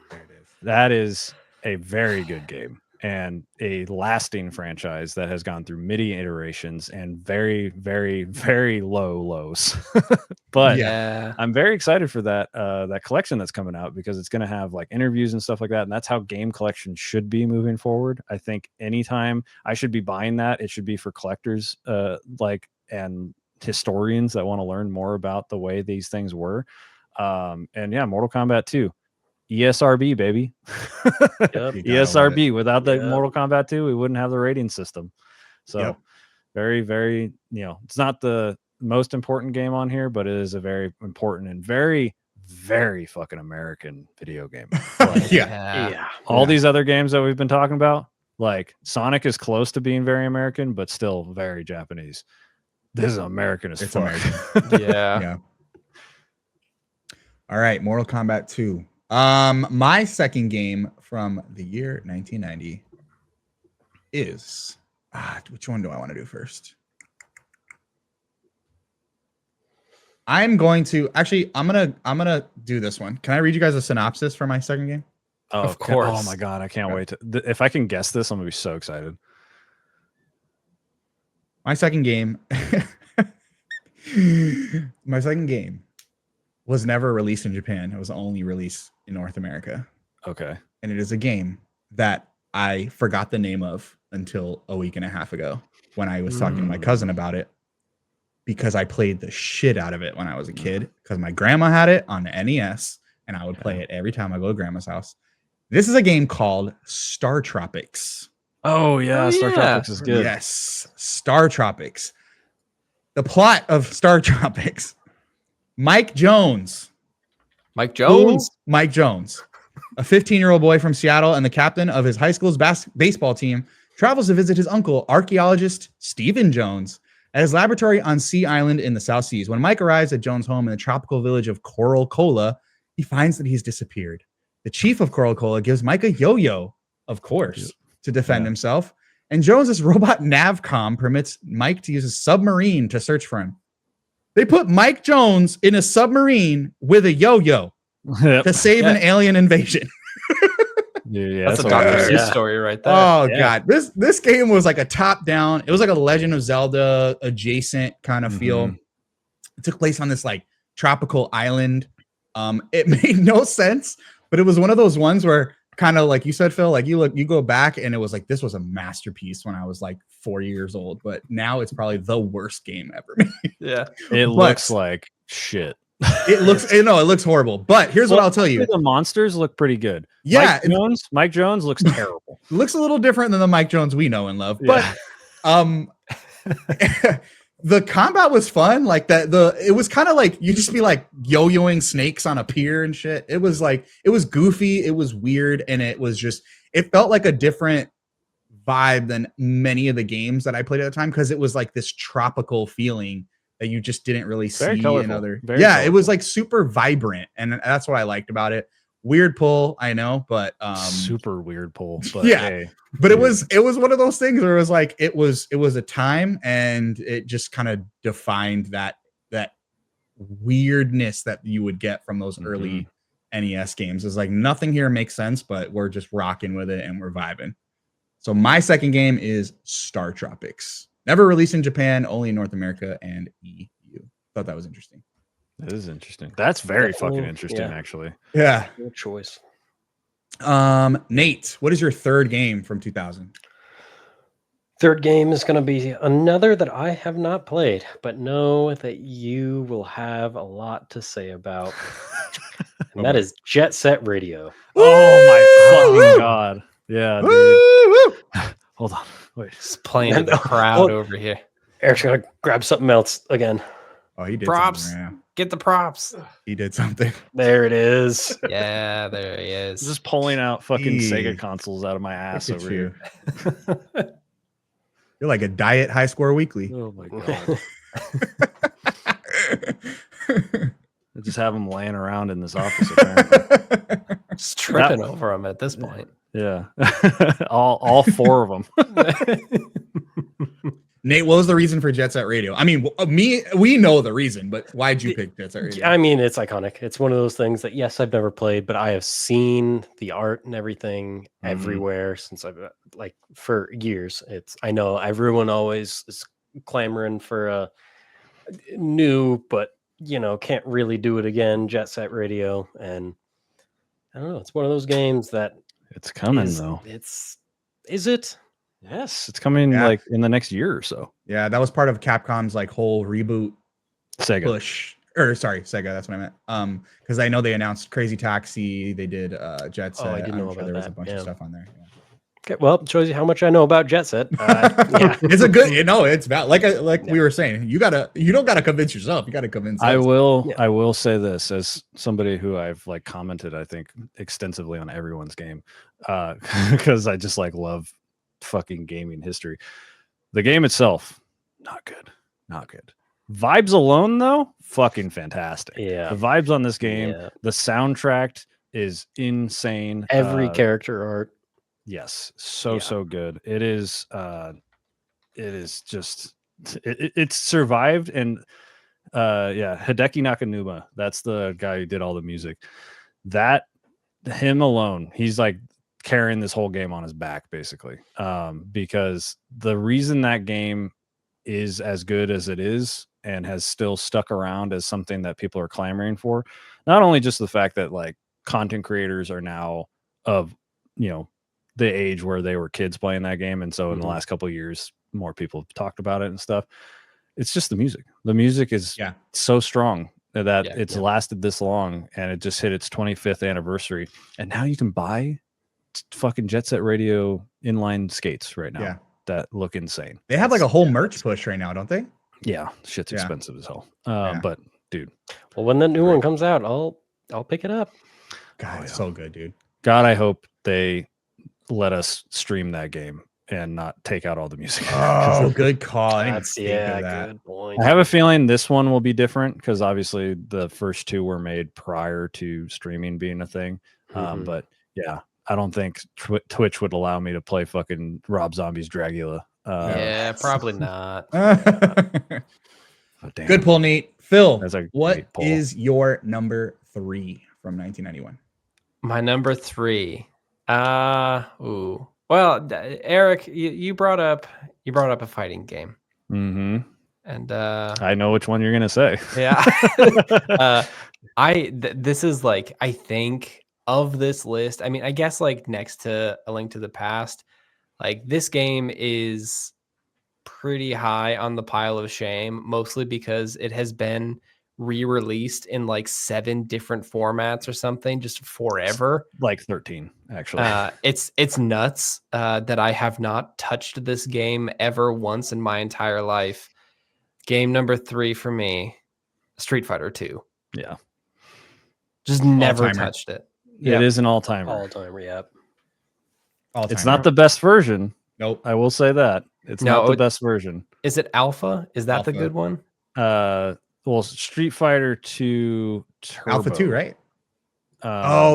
That is a very good game. And a lasting franchise that has gone through many iterations and very, very, very low lows. But yeah, I'm very excited for that collection that's coming out, because it's going to have like interviews and stuff like that. And that's how game collections should be moving forward. I think anytime I should be buying that, it should be for collectors and historians that want to learn more about the way these things were. And yeah, Mortal Kombat 2. ESRB, baby. Yep. ESRB. Without the Mortal Kombat 2, we wouldn't have the rating system. So very, very, it's not the most important game on here, but it is a very important and very, very fucking American video game. Like, all these other games that we've been talking about, like Sonic is close to being very American, but still very Japanese. This is American as fuck. American. Yeah. All right, Mortal Kombat 2. My second game from the year 1990 is which one do I want to do first? I'm gonna do this one. Can I read you guys a synopsis for my second game? Oh, of course. Oh my God, I can't wait if I can guess this, I'm gonna be so excited. My second game was never released in Japan. It was only released in North America. Okay. And it is a game that I forgot the name of until a week and a half ago when I was talking to my cousin about it, because I played the shit out of it when I was a kid, because my grandma had it on the NES and I would play it every time I go to grandma's house. This is a game called Star Tropics. Oh yeah, Star Tropics is good. Yes, Star Tropics. The plot of Star Tropics. Mike Jones, a 15-year-old boy from Seattle and the captain of his high school's baseball team, travels to visit his uncle, archaeologist Stephen Jones, at his laboratory on Sea Island in the South Seas. When Mike arrives at Jones' home in the tropical village of Coral Cola, he finds that he's disappeared. The chief of Coral Cola gives Mike a yo-yo, of course, to defend himself, and Jones's robot Navcom permits Mike to use a submarine to search for him. They put Mike Jones in a submarine with a yo-yo to save an alien invasion. That's a Dr. Seuss story right there. Oh God, this game was like a top-down. It was like a Legend of Zelda adjacent kind of feel. It took place on this like tropical island. It made no sense But it was one of those ones where kind of like you said, Phil, like you go back and it was like, this was a masterpiece when I was like 4 years old, but now it's probably the worst game ever made. Yeah. It looks like shit. It looks horrible. But here's what I'll tell you. The monsters look pretty good. Yeah. Mike Jones looks terrible. Looks a little different than the Mike Jones we know and love. Yeah. But the combat was fun. Like it was kind of like you just be like yo-yoing snakes on a pier and shit. It was goofy, it was weird, and it felt like a different vibe than many of the games that I played at the time, because it was like this tropical feeling that you just didn't really see in other. It was like super vibrant, and that's what I liked about it. Weird pull, I know, but super weird pull. But yeah, hey, but it was one of those things where it was like it was a time, and it just kind of defined that weirdness that you would get from those early NES games. It's like nothing here makes sense, but we're just rocking with it and we're vibing. So my second game is Star Tropics. Never released in Japan, only in North America and EU. Thought that was interesting. That is interesting. That's very fucking interesting, actually. Yeah. Good choice. Nate, what is your third game from 2000? Third game is going to be another that I have not played, but know that you will have a lot to say about. And that is Jet Set Radio. Oh my fucking god. Yeah, dude. Hold on. Wait. Just playing to the crowd over here. Eric's going to grab something else again. Oh, he did props. something, yeah. Get the props. He did something. There it is. Yeah, there he is. Just pulling out fucking Sega consoles out of my ass over here. You're like a diet high score weekly. Oh my god. I just have them laying around in this office apparently. Just tripping over them at this point. Yeah. all four of them. Nate, what was the reason for Jet Set Radio? I mean, we know the reason, but why'd you pick Jet Set Radio? I mean, it's iconic. It's one of those things that, yes, I've never played, but I have seen the art and everything everywhere since I've for years. I know everyone always is clamoring for a new, but can't really do it again. Jet Set Radio, and I don't know. It's one of those games that it's coming though. Is it? Yes, it's coming like in the next year or so. Yeah, that was part of Capcom's like whole reboot Sega push. Or sorry, Sega, that's what I meant. Because I know they announced Crazy Taxi, they did Jet Set. I didn't know about there was that. a bunch of stuff on there. Yeah. Okay, well, it shows you how much I know about Jet Set. Yeah. It's a good, it's like we were saying, you don't gotta convince yourself. You gotta convince us. I will say this as somebody who I've like commented, I think, extensively on everyone's game. Because I just love fucking gaming history. The game itself, not good. Vibes alone though, fucking fantastic. Yeah. The vibes on this game, the soundtrack is insane. Every character art. Yes, so good. It is just it's survived. And Hideki Nakanuma, that's the guy who did all the music. That him alone, he's like carrying this whole game on his back basically, because the reason that game is as good as it is and has still stuck around as something that people are clamoring for, not only just the fact that like content creators are now of the age where they were kids playing that game, and so in the last couple of years more people have talked about it and stuff. It's just the music is so strong that it's lasted this long, and it just hit its 25th anniversary, and now you can buy fucking Jet Set Radio inline skates right now that look insane. They have like a whole merch push right now, don't they? Yeah, shit's expensive as hell. But dude, well, when the new one comes out, I'll pick it up. God, it's so good, dude. God, I hope they let us stream that game and not take out all the music. Oh, good call. Good point. I have a feeling this one will be different because obviously the first two were made prior to streaming being a thing. But yeah, I don't think Twitch would allow me to play fucking Rob Zombie's Dragula. Probably not. Good pull, Nate. Phil, what pull. is your number 3 from 1991? My number 3. Well, Eric, you brought up a fighting game. And I know which one you're gonna say. Yeah. This is like, I think of this list, I mean, I guess like next to A Link to the Past, like this game is pretty high on the pile of shame, mostly because it has been re-released in like 7 different formats or something just forever. Like 13, actually. It's nuts that I have not touched this game ever once in my entire life. Game number 3 for me, Street Fighter 2. Yeah. Just never All-timer. touched it. It is an all-timer. All-timer, yep. It's not the best version. Nope. I will say that. It's not the best version. Is it Alpha? Is that the good one? Well, Street Fighter 2 Turbo. Alpha 2, right?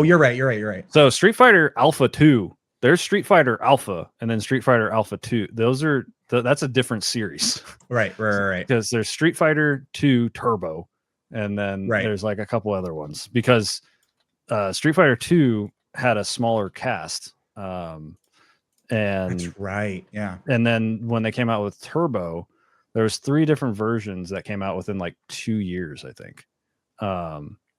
You're right. So Street Fighter Alpha 2. There's Street Fighter Alpha and then Street Fighter Alpha 2. Those are that's a different series. Right. Because there's Street Fighter 2 Turbo, and then there's like a couple other ones. Because Street Fighter 2 had a smaller cast. And That's right. Yeah. And then when they came out with Turbo, there was 3 different versions that came out within like 2 years, I think.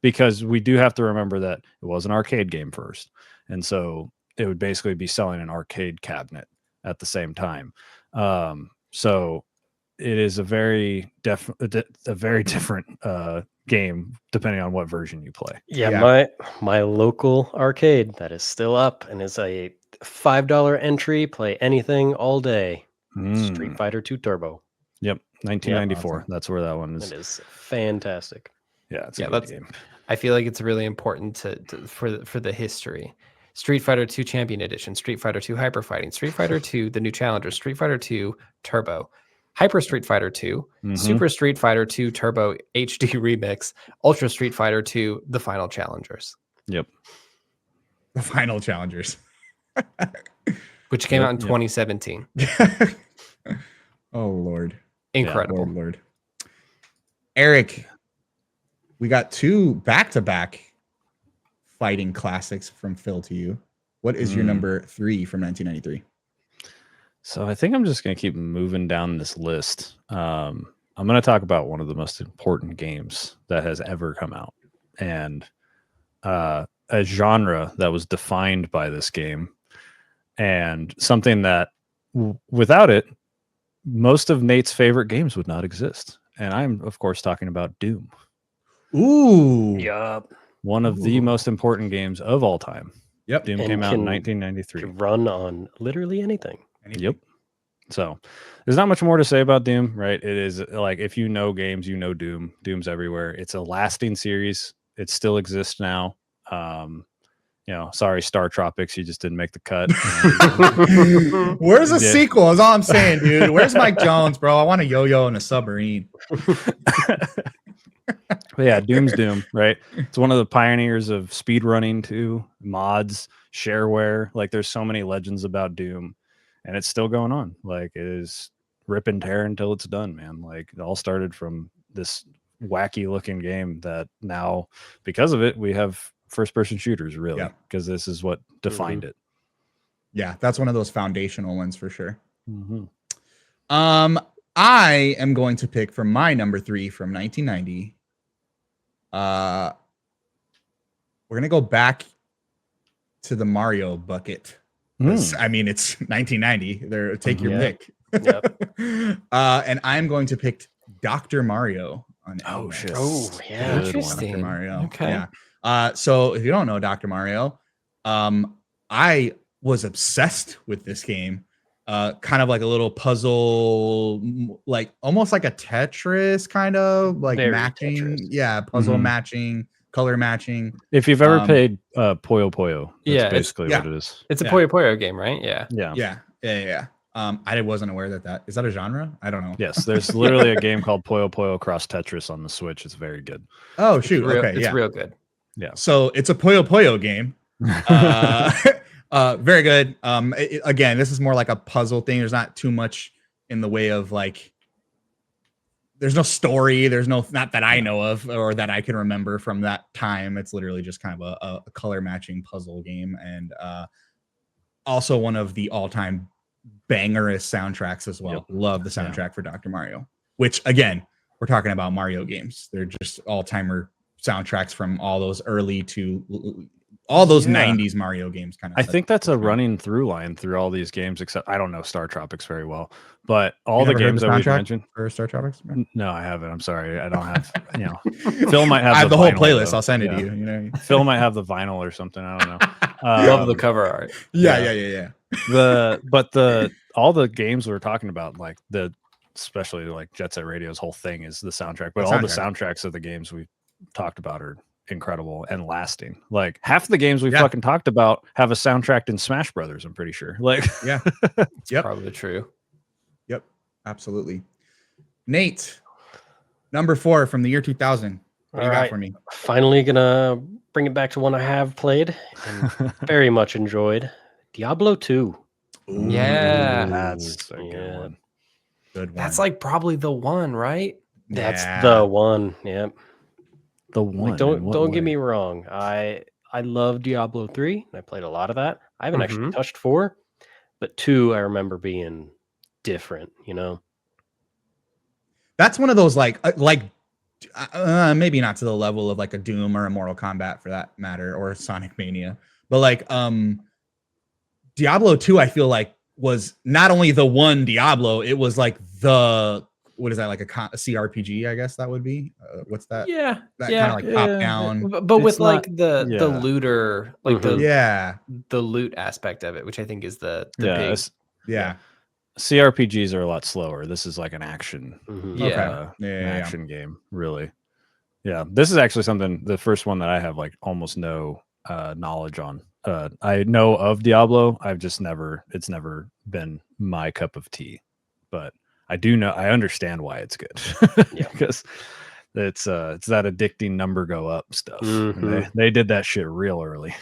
Because we do have to remember that it was an arcade game first. And so it would basically be selling an arcade cabinet at the same time. So it is a very different game depending on what version you play. Yeah. My local arcade that is still up and is a $5 entry, play anything all day. Street Fighter 2 Turbo. Yep, 1994. Yeah, awesome. That's where that one is. It is fantastic. Yeah, it's a good game. I feel like it's really important for the history. Street Fighter 2 Champion Edition, Street Fighter 2 Hyper Fighting, Street Fighter 2 The New Challenger, Street Fighter 2 Turbo, Hyper Street Fighter 2, Super Street Fighter 2 Turbo HD Remix, Ultra Street Fighter 2 The Final Challengers. Yep. The Final Challengers. Which came out in 2017. Oh, Lord. Incredible. Yeah, Lord. Eric, we got 2 back-to-back fighting classics from Phil to you. What is your number 3 from 1993? So I think I'm just going to keep moving down this list. I'm going to talk about one of the most important games that has ever come out. And a genre that was defined by this game. And something that without it, most of Nate's favorite games would not exist. And I'm, of course, talking about Doom. Ooh. Yup. One of the most important games of all time. Yep. Doom came out in 1993. Can run on literally anything. Yep. So there's not much more to say about Doom, right? It is like, if you know games, you know Doom. Doom's everywhere. It's a lasting series. It still exists now. Sorry, Star Tropics, you just didn't make the cut. Where's a sequel? Is all I'm saying, dude. Where's Mike Jones, bro? I want a yo-yo and a submarine. But yeah, Doom's Doom, right? It's one of the pioneers of speedrunning too, mods, shareware. Like, there's so many legends about Doom, and it's still going on. Like, it is rip and tear until it's done, man. Like, it all started from this wacky looking game that now, because of it, we have first-person shooters, really, because this is what defined it. Yeah, that's one of those foundational ones for sure. I am going to pick for my number 3 from 1990. We're gonna go back to the Mario bucket. I mean, it's 1990. There, take your pick. Yep. And I'm going to pick Dr. Mario on. Oh shit! Oh yeah, interesting. Dr. Mario. Okay. Yeah. So if you don't know Dr. Mario, I was obsessed with this game. Kind of like a little puzzle, like almost like a Tetris kind of like Very matching. Tetris. Yeah, puzzle matching, color matching. If you've ever played Puyo Puyo, that's basically what it is. It's a Puyo Puyo game, right? Yeah. Yeah. I wasn't aware that is that a genre? I don't know. Yes, there's literally a game called Puyo Puyo Cross Tetris on the Switch. It's very good. Oh shoot! It's real good. Yeah. So it's a Puyo Puyo game. Very good. Again, this is more like a puzzle thing. There's not too much in the way of like. There's no story. There's not that I know of or that I can remember from that time. It's literally just kind of a color matching puzzle game, and also one of the all-time bangerest soundtracks as well. Yep. Love the soundtrack for Dr. Mario, which again, we're talking about Mario games. They're just all-timer soundtracks from all those early to all those Yeah. 90s Mario games kind of. I think that's a running through line through all these games, except I don't know Star Tropics very well, but all the games that we've mentioned. for Star Tropics. No, I haven't. I'm sorry. I don't have, Phil might have I have the the whole vinyl, playlist. though. I'll send it Yeah. to you. You know, Phil might have the vinyl or something. I don't know. Love the cover art. yeah. All the games we're talking about, like especially like Jet Set Radio's whole thing is the soundtrack, but all the soundtracks of the games we've talked about are incredible and lasting. Like half of the games we fucking talked about have a soundtrack in Smash Brothers, I'm pretty sure. Like it's probably true. Yep, absolutely. Nate, number 4 from the year 2000. What do you got for me? Finally gonna bring it back to one I have played and very much enjoyed. Diablo 2. Ooh, Yeah, that's a good one. Good one. That's like probably the one, right? That's the one. Yep. The one. Like, don't get me wrong. I love Diablo 3. I played a lot of that. I haven't actually touched 4, but 2 I remember being different, you know. That's one of those like maybe not to the level of like a Doom or a Mortal Kombat for that matter, or Sonic Mania, but like Diablo 2 I feel like was not only the one Diablo, it was like the, what is that, like a CRPG, I guess that would be. What's that? Yeah, that kind of like top down, but with like the looter, like the loot aspect of it, which I think is the big. CRPGs are a lot slower. This is like an action, action game, really. Yeah, this is actually something. The first one that I have like almost no knowledge on. I know of Diablo. It's never been my cup of tea, but I do know. I understand why it's good. Because it's that addicting number go up stuff. They did that shit real early.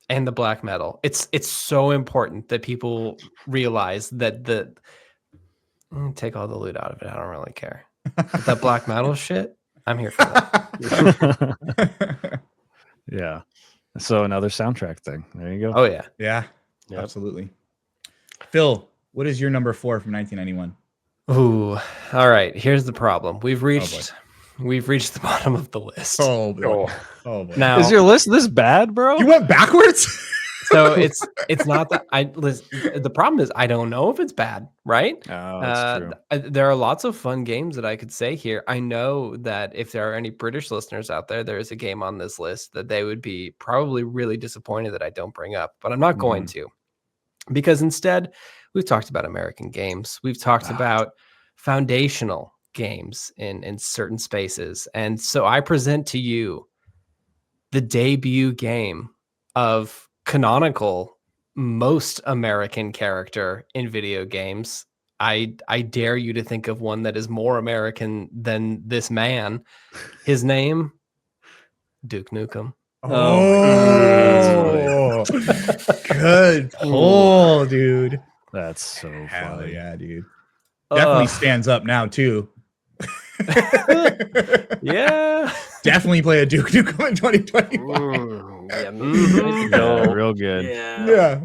And the black metal. It's so important that people realize that take all the loot out of it. I don't really care. But that black metal shit, I'm here for that. Yeah. So another soundtrack thing. There you go. Oh yeah. Yeah. Yep. Absolutely. Phil, what is your number 4 from 1991? Ooh. All right. Here's the problem. We've reached the bottom of the list. Oh boy. Oh boy. Now, is your list this bad, bro? You went backwards? So it's not that the problem is I don't know if it's bad, right? Oh, that's true. There are lots of fun games that I could say here. I know that if there are any British listeners out there, there is a game on this list that they would be probably really disappointed that I don't bring up, but I'm not going to, because instead we've talked about American games. We've talked about foundational games in certain spaces. And so I present to you the debut game of canonical most American character in video games. I dare you to think of one that is more American than this man. His name, Duke Nukem. Oh, good pull, dude. That's so funny. Yeah, dude. Definitely stands up now too. Yeah. Definitely play a Duke Nukem in 2021. Yeah, real good. Yeah.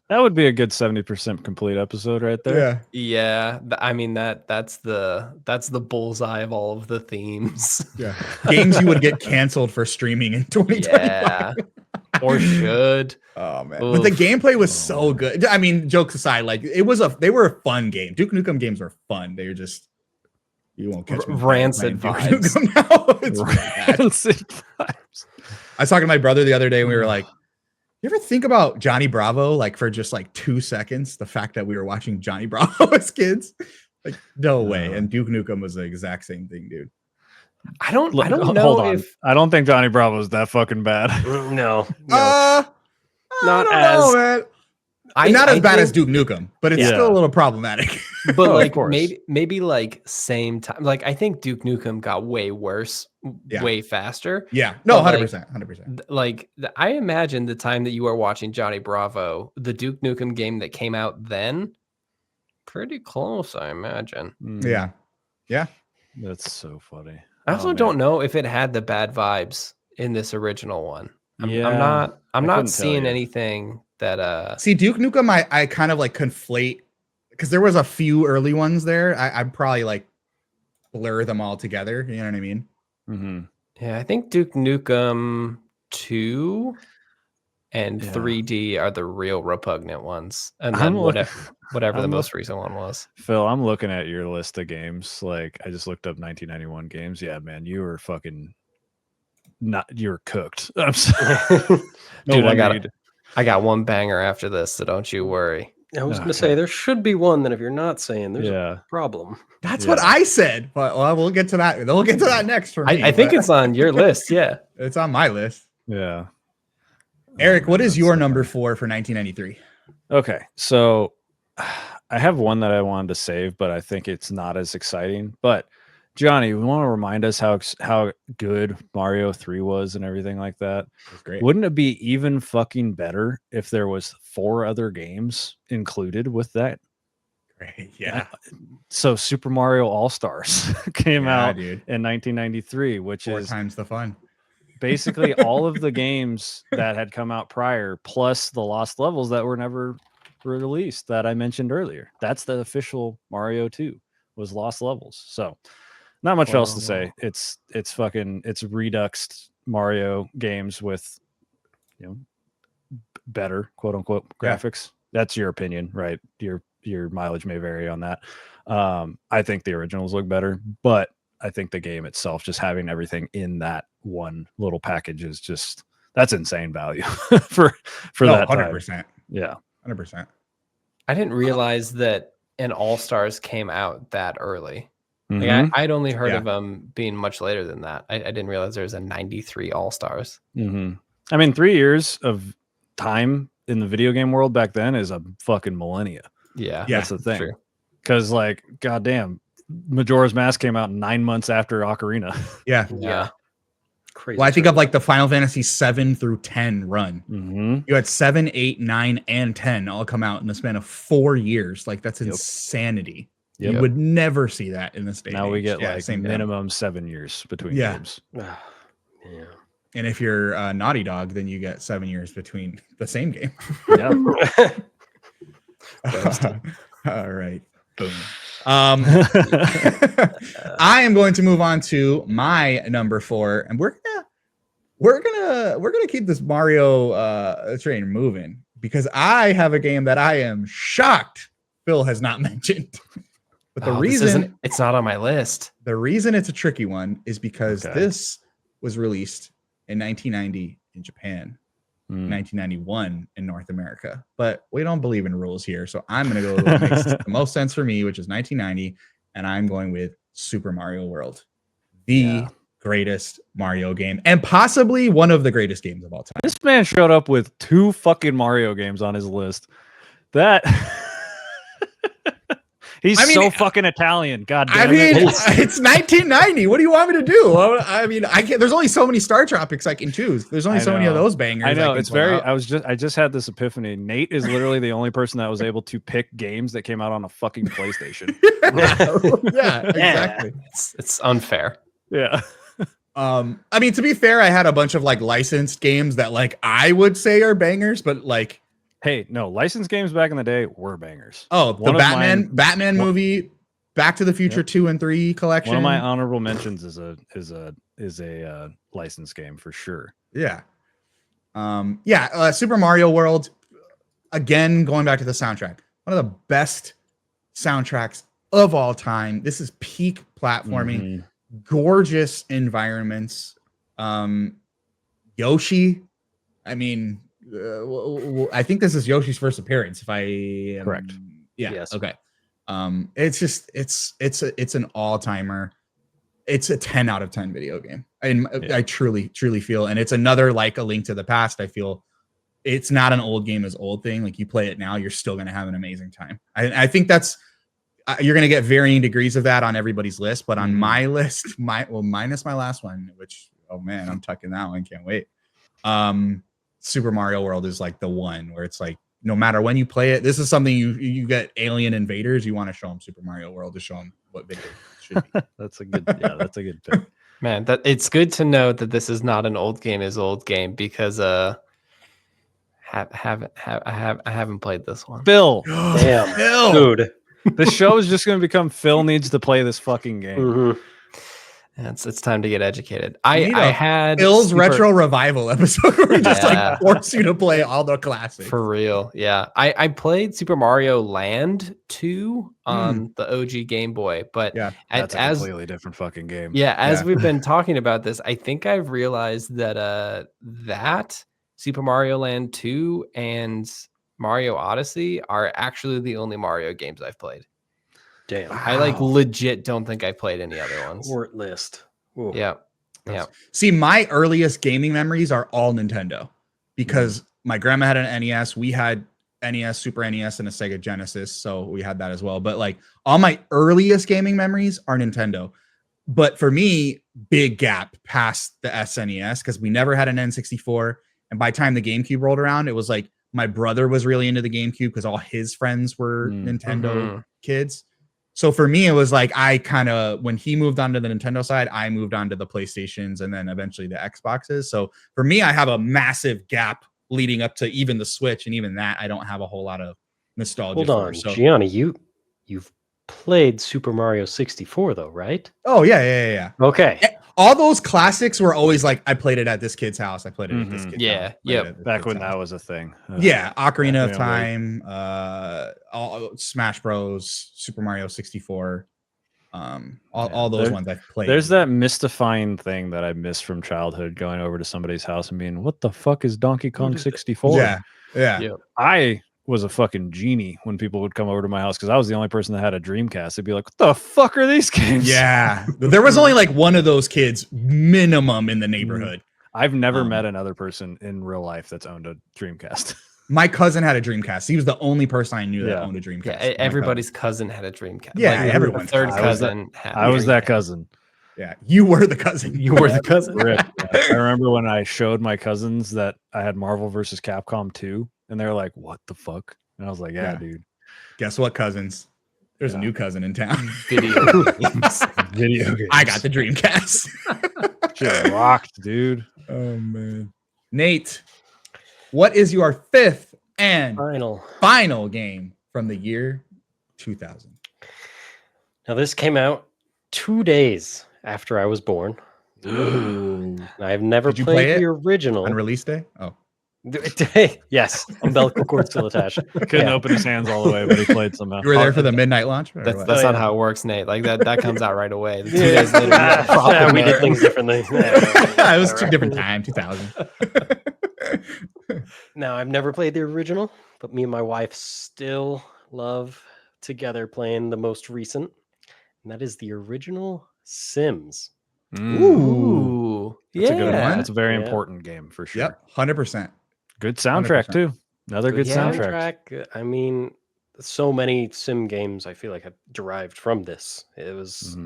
That would be a good 70% complete episode right there. Yeah. I mean that's the bullseye of all of the themes. Yeah. Games you would get canceled for streaming in 2021. Yeah. Or should. Oh man. Oof. But the gameplay was so good. I mean, jokes aside, like they were a fun game. Duke Nukem games were fun. They were just, you won't catch me. Rancid vibes. Rancid vibes. I was talking to my brother the other day and we were like, you ever think about Johnny Bravo, like for just like 2 seconds, the fact that we were watching Johnny Bravo as kids? Like, no way. And Duke Nukem was the exact same thing, dude. I don't know if I don't think Johnny Bravo is that fucking bad. No. Not as man. Not as bad as Duke Nukem, but it's still a little problematic. But like maybe like same time. Like I think Duke Nukem got way worse, way faster. Yeah, no, 100%. Like I imagine the time that you are watching Johnny Bravo, the Duke Nukem game that came out then, pretty close, I imagine. Yeah. That's so funny. I also don't know if it had the bad vibes in this original one. I'm not seeing anything that see Duke Nukem I kind of like conflate, because there was a few early ones there. I'd probably like blur them all together, you know what I mean? Yeah, I think Duke Nukem 2 and Yeah. 3D are the real repugnant ones. And I'm then looking- whatever the I'm most recent one was. Phil, I'm looking at your list of games. Like, I just looked up 1991 games. Yeah, man, you were fucking you're cooked. I'm sorry. No Dude, wonder I got one banger after this, so don't you worry. I was going to Okay. say there should be one that if you're not saying, there's Yeah. a problem. That's what Yeah. I said. But well, we'll get to that. We'll get to that next for me. I think but it's on your list. Yeah. it's on my list. Yeah. Eric, Oh, what man, is that's your so number funny. 4 for 1993? Okay, so I have one that I wanted to save, but I think it's not as exciting. But Gianni, we want to remind us how good Mario 3 was and everything like that. That's great. Wouldn't it be even fucking better if there was 4 other games included with that? Great. Yeah. So Super Mario All-Stars came Yeah, out dude. in 1993, which 4 is times the fun. basically all of the games that had come out prior, plus the lost levels that were never released that I mentioned earlier. That's the official Mario 2 was lost levels. So not much else to say. It's reduxed Mario games with, you know, better quote unquote Yeah. graphics. That's your opinion, right? Your mileage may vary on that. I think the originals look better, but I think the game itself, just having everything in that one little package, is just that's insane value for that time. 100%. Yeah. 100%. I didn't realize that an All Stars came out that early. Like Mhm. I'd only heard Yeah. of them being much later than that. I didn't realize there was a 93 All Stars. I mean, 3 years of time in the video game world back then is a fucking millennia. Yeah. Yeah, That's the thing. True. Because, like, goddamn, Majora's Mask came out 9 months after Ocarina. Yeah. Yeah. Crazy. Well, I think turnaround. of like the Final Fantasy 7 through 10 run. Mm-hmm. You had 7, 8, 9, and 10 all come out in the span of 4 years. Like that's Yep. insanity. Yep. You would never see that in this day. Now we get same thing. minimum 7 years between Yeah. games. Yeah. And if you're Naughty Dog, then you get 7 years between the same game. Yeah. All right. Boom. I am going to move on to my number 4, and we're gonna keep this Mario train moving because I have a game that I am shocked Phil has not mentioned. But the it's not on my list. the reason it's a tricky one is because Okay. this was released in 1990 in Japan, 1991 in North America. But we don't believe in rules here, so I'm going to go with what makes the most sense for me, which is 1990, and I'm going with Super Mario World, the greatest Mario game, and possibly one of the greatest games of all time. This man showed up with 2 fucking Mario games on his list. That he's so fucking Italian. God damn it. It's 1990. What do you want me to do? I mean, I can't. There's only so many Star Tropics I can choose. There's only I so many of know. those bangers. I know can it's pull very. out. I just had this epiphany. Nate is literally the only person that was able to pick games that came out on a fucking PlayStation. yeah, exactly. It's unfair. Yeah. I mean, to be fair, I had a bunch of like licensed games that like I would say are bangers, but like, Hey, no, licensed games back in the day were bangers. oh, One the of mine- Batman movie, Back to the Future 2 and 3 collection. One of my honorable mentions is a licensed game for sure. Yeah. Super Mario World, again, going back to the soundtrack, one of the best soundtracks of all time. This is peak platforming, Mhm. gorgeous environments. Yoshi, I mean, I think this is Yoshi's first appearance, if I am Correct. Yeah. Yes. Okay. It's just it's an all-timer. It's a 10 out of 10 video game. And I truly feel, and it's another like A Link to the Past. I feel it's not an old game as old thing. Like you play it now, you're still going to have an amazing time. I think that's you're going to get varying degrees of that on everybody's list, but on my list, minus my last one, which, oh man, I'm tucking that one. Can't wait. Super Mario World is like the one where it's like, no matter when you play it, this is something you get alien invaders. You want to show them Super Mario World to show them what video games should be. That's a good pick. Man, that it's good to know that this is not an old game is old game because I haven't played this one. Phil, Damn. Phil. Dude. the show is just going to become Phil needs to play this fucking game. Mhm. It's time to get educated. We need I a had Bill's Super- retro revival episode where we just Yeah. like force you to play all the classics. for real. Yeah. I played Super Mario Land 2 on the OG Game Boy, but Yeah, That's a as completely different fucking game. as Yeah. we've been talking about this, I think I've realized that that Super Mario Land 2 and Mario Odyssey are actually the only Mario games I've played. Damn. I like Wow. legit don't think I played any other ones. Short list. Ooh. Yeah. Yeah. See, my earliest gaming memories are all Nintendo because my grandma had an NES. We had NES, Super NES, and a Sega Genesis. So we had that as well. But like all my earliest gaming memories are Nintendo. But for me, big gap past the SNES because we never had an N64. And by the time the GameCube rolled around, it was like my brother was really into the GameCube because all his friends were Nintendo kids. So for me, it was like I kind of, when he moved on to the Nintendo side, I moved on to the PlayStations and then eventually the Xboxes. So for me, I have a massive gap leading up to even the Switch, and even that I don't have a whole lot of nostalgia Hold for. on, So, Gianni, you've played Super Mario 64 though, right? oh yeah. Okay. All those classics were always like, I played it at this kid's house. I played it at this kid's Yeah, house. I played yep. it at this Back kid's when house. that was a thing. Yeah, Ocarina of Yeah, Time, all Smash Bros, Super Mario 64, all those ones I've played. There's that mystifying thing that I miss from childhood, going over to somebody's house and being, what the fuck is Donkey Kong 64? Yeah. Yeah. I was a fucking genie when people would come over to my house because I was the only person that had a Dreamcast. They'd be like, what the fuck are these games? Yeah. There was only like one of those kids minimum in the neighborhood. I've never met another person in real life that's owned a Dreamcast. My cousin had a Dreamcast. He was the only person I knew that Yeah. owned a Dreamcast. Yeah, everybody's cousin had a Dreamcast. Yeah, like, everyone's third cousin. cousin had. I was that Dreamcast. cousin. Yeah, you were the cousin. You were the cousin. Rip. I remember when I showed my cousins that I had Marvel vs. Capcom 2, and they were like, what the fuck? And I was like, yeah. Dude. Guess what, cousins? There's a new cousin in town. Video games. Video games. I got the Dreamcast. Shit rocked, dude. Oh man. Nate, what is your fifth and final game from the year 2000? Now this came out 2 days after I was born. Ooh. I've never Did you play played the it original. on release day? Oh. Yes, umbilical cord still attached. Couldn't open his hands all the way, but he played somehow. You were there for the midnight launch? Or That's what? not yeah. how it works, Nate. Like that comes out right away. 2 Yeah. days later, you got a problem We there. did things differently. it was two different time, 2000. Now, I've never played the original, but me and my wife still love together playing the most recent, and that is the original Sims. Ooh, That's yeah. a good one. That's a very Yeah. important game for sure. Yep, 100%. Good soundtrack 100%. too. Another good Good soundtrack. I mean, so many Sim games I feel like have derived from this. It was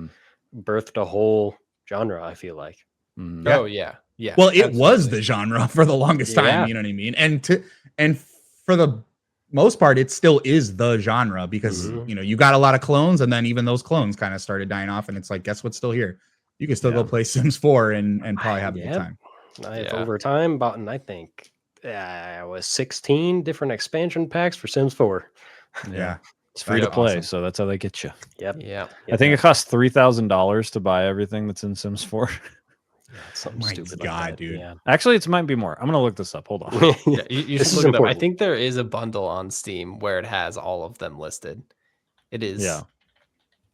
birthed a whole genre, I feel like. Mhm. Yeah. Oh yeah, yeah. Well, it was absolutely. the genre for the longest time, Yeah. you know what I mean? And for the most part, it still is the genre because you know you got a lot of clones, and then even those clones kind of started dying off, and it's like, guess what's still here? You can still go play Sims 4 and probably have a good time. I've Yeah. over time bought, and I think I was 16 different expansion packs for Sims 4. Yeah. It's free to That's play, awesome. so that's how they get you. Yep. Yeah. I think it costs $3,000 to buy everything that's in Sims 4. Something My stupid God, like that. dude. Yeah. Actually, it might be more. I'm gonna look this up. Hold on. Yeah, you This should is look it up. I important. think there is a bundle on Steam where it has all of them listed. It is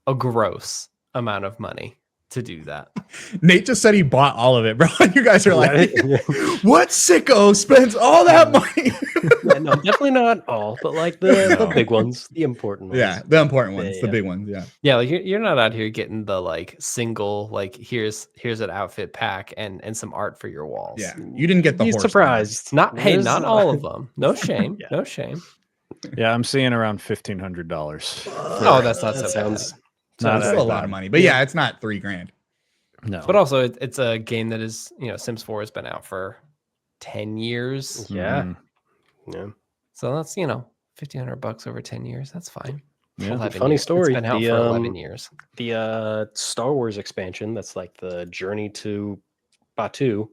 a gross amount of money to do that. Nate just said he bought all of it, bro. You guys are like, what sicko spends all that money? Yeah, no, definitely not all, but like the No. big ones, the important ones. Yeah, the important ones, Yeah, the yeah. big ones. Yeah. Yeah, like you're not out here getting the like single like here's an outfit pack and some art for your walls. Yeah. You didn't get the Be horse. surprised. Not There's, not all of them. No shame. Yeah. No shame. Yeah, I'm seeing around $1,500. Oh, that's not so That sounds. Not It's that still a lot bad. of money, but yeah, it's not $3,000. No, But also it's a game that is, Sims 4 has been out for 10 years. Yeah. Mhm. Yeah. So that's, $1,500 over 10 years. That's fine. Yeah. 11 Funny years. story, It's been out the, for 11 years. The Star Wars expansion, that's like the Journey to Batuu.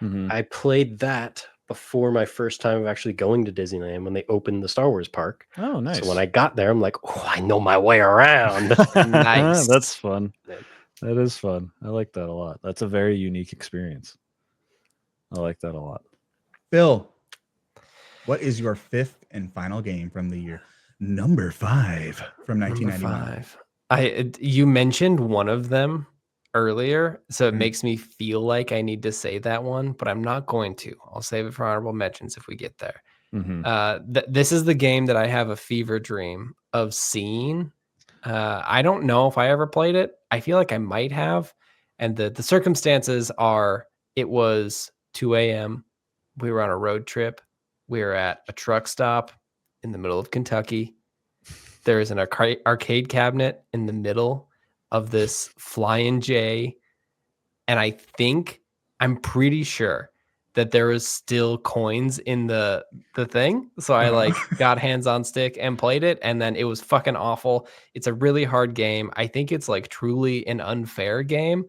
Mhm. I played that before my first time of actually going to Disneyland when they opened the Star Wars park. Oh, nice. So when I got there, I'm like, oh, I know my way around. Nice. That's fun. That is fun. I like that a lot. That's a very unique experience. I like that a lot. Phil, what is your fifth and final game from the year? Number 5 from Number 1991. you mentioned one of them earlier, so it Mhm. makes me feel like I need to say that one, but I'm not going to. I'll save it for honorable mentions if we get there. Mhm. This is the game that I have a fever dream of seeing. I don't know if I ever played it. I feel like I might have. And the circumstances are it was 2 a.m. We were on a road trip. We were at a truck stop in the middle of Kentucky. There is an arcade cabinet in the middle of this Flying J. And I'm pretty sure that there was still coins in the thing. So I like got hands on stick and played it, and then it was fucking awful. It's a really hard game. I think it's like truly an unfair game.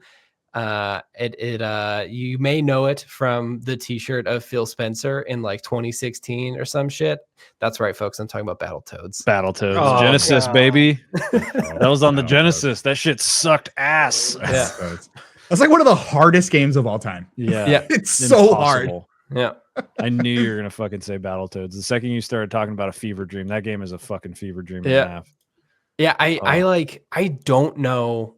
You may know it from the t-shirt of Phil Spencer in like 2016 or some shit. That's right, folks. I'm talking about Battletoads. Battletoads. Oh, Genesis, God. baby. That was on the Battletoads. Genesis. That shit sucked ass. Yeah. That's like one of the hardest games of all time. Yeah. Yeah. It's so hard. Impossible. Yeah. I knew you were gonna fucking say Battletoads. The second you started talking about a fever dream, that game is a fucking fever dream and a half. Yeah. I Oh. I don't know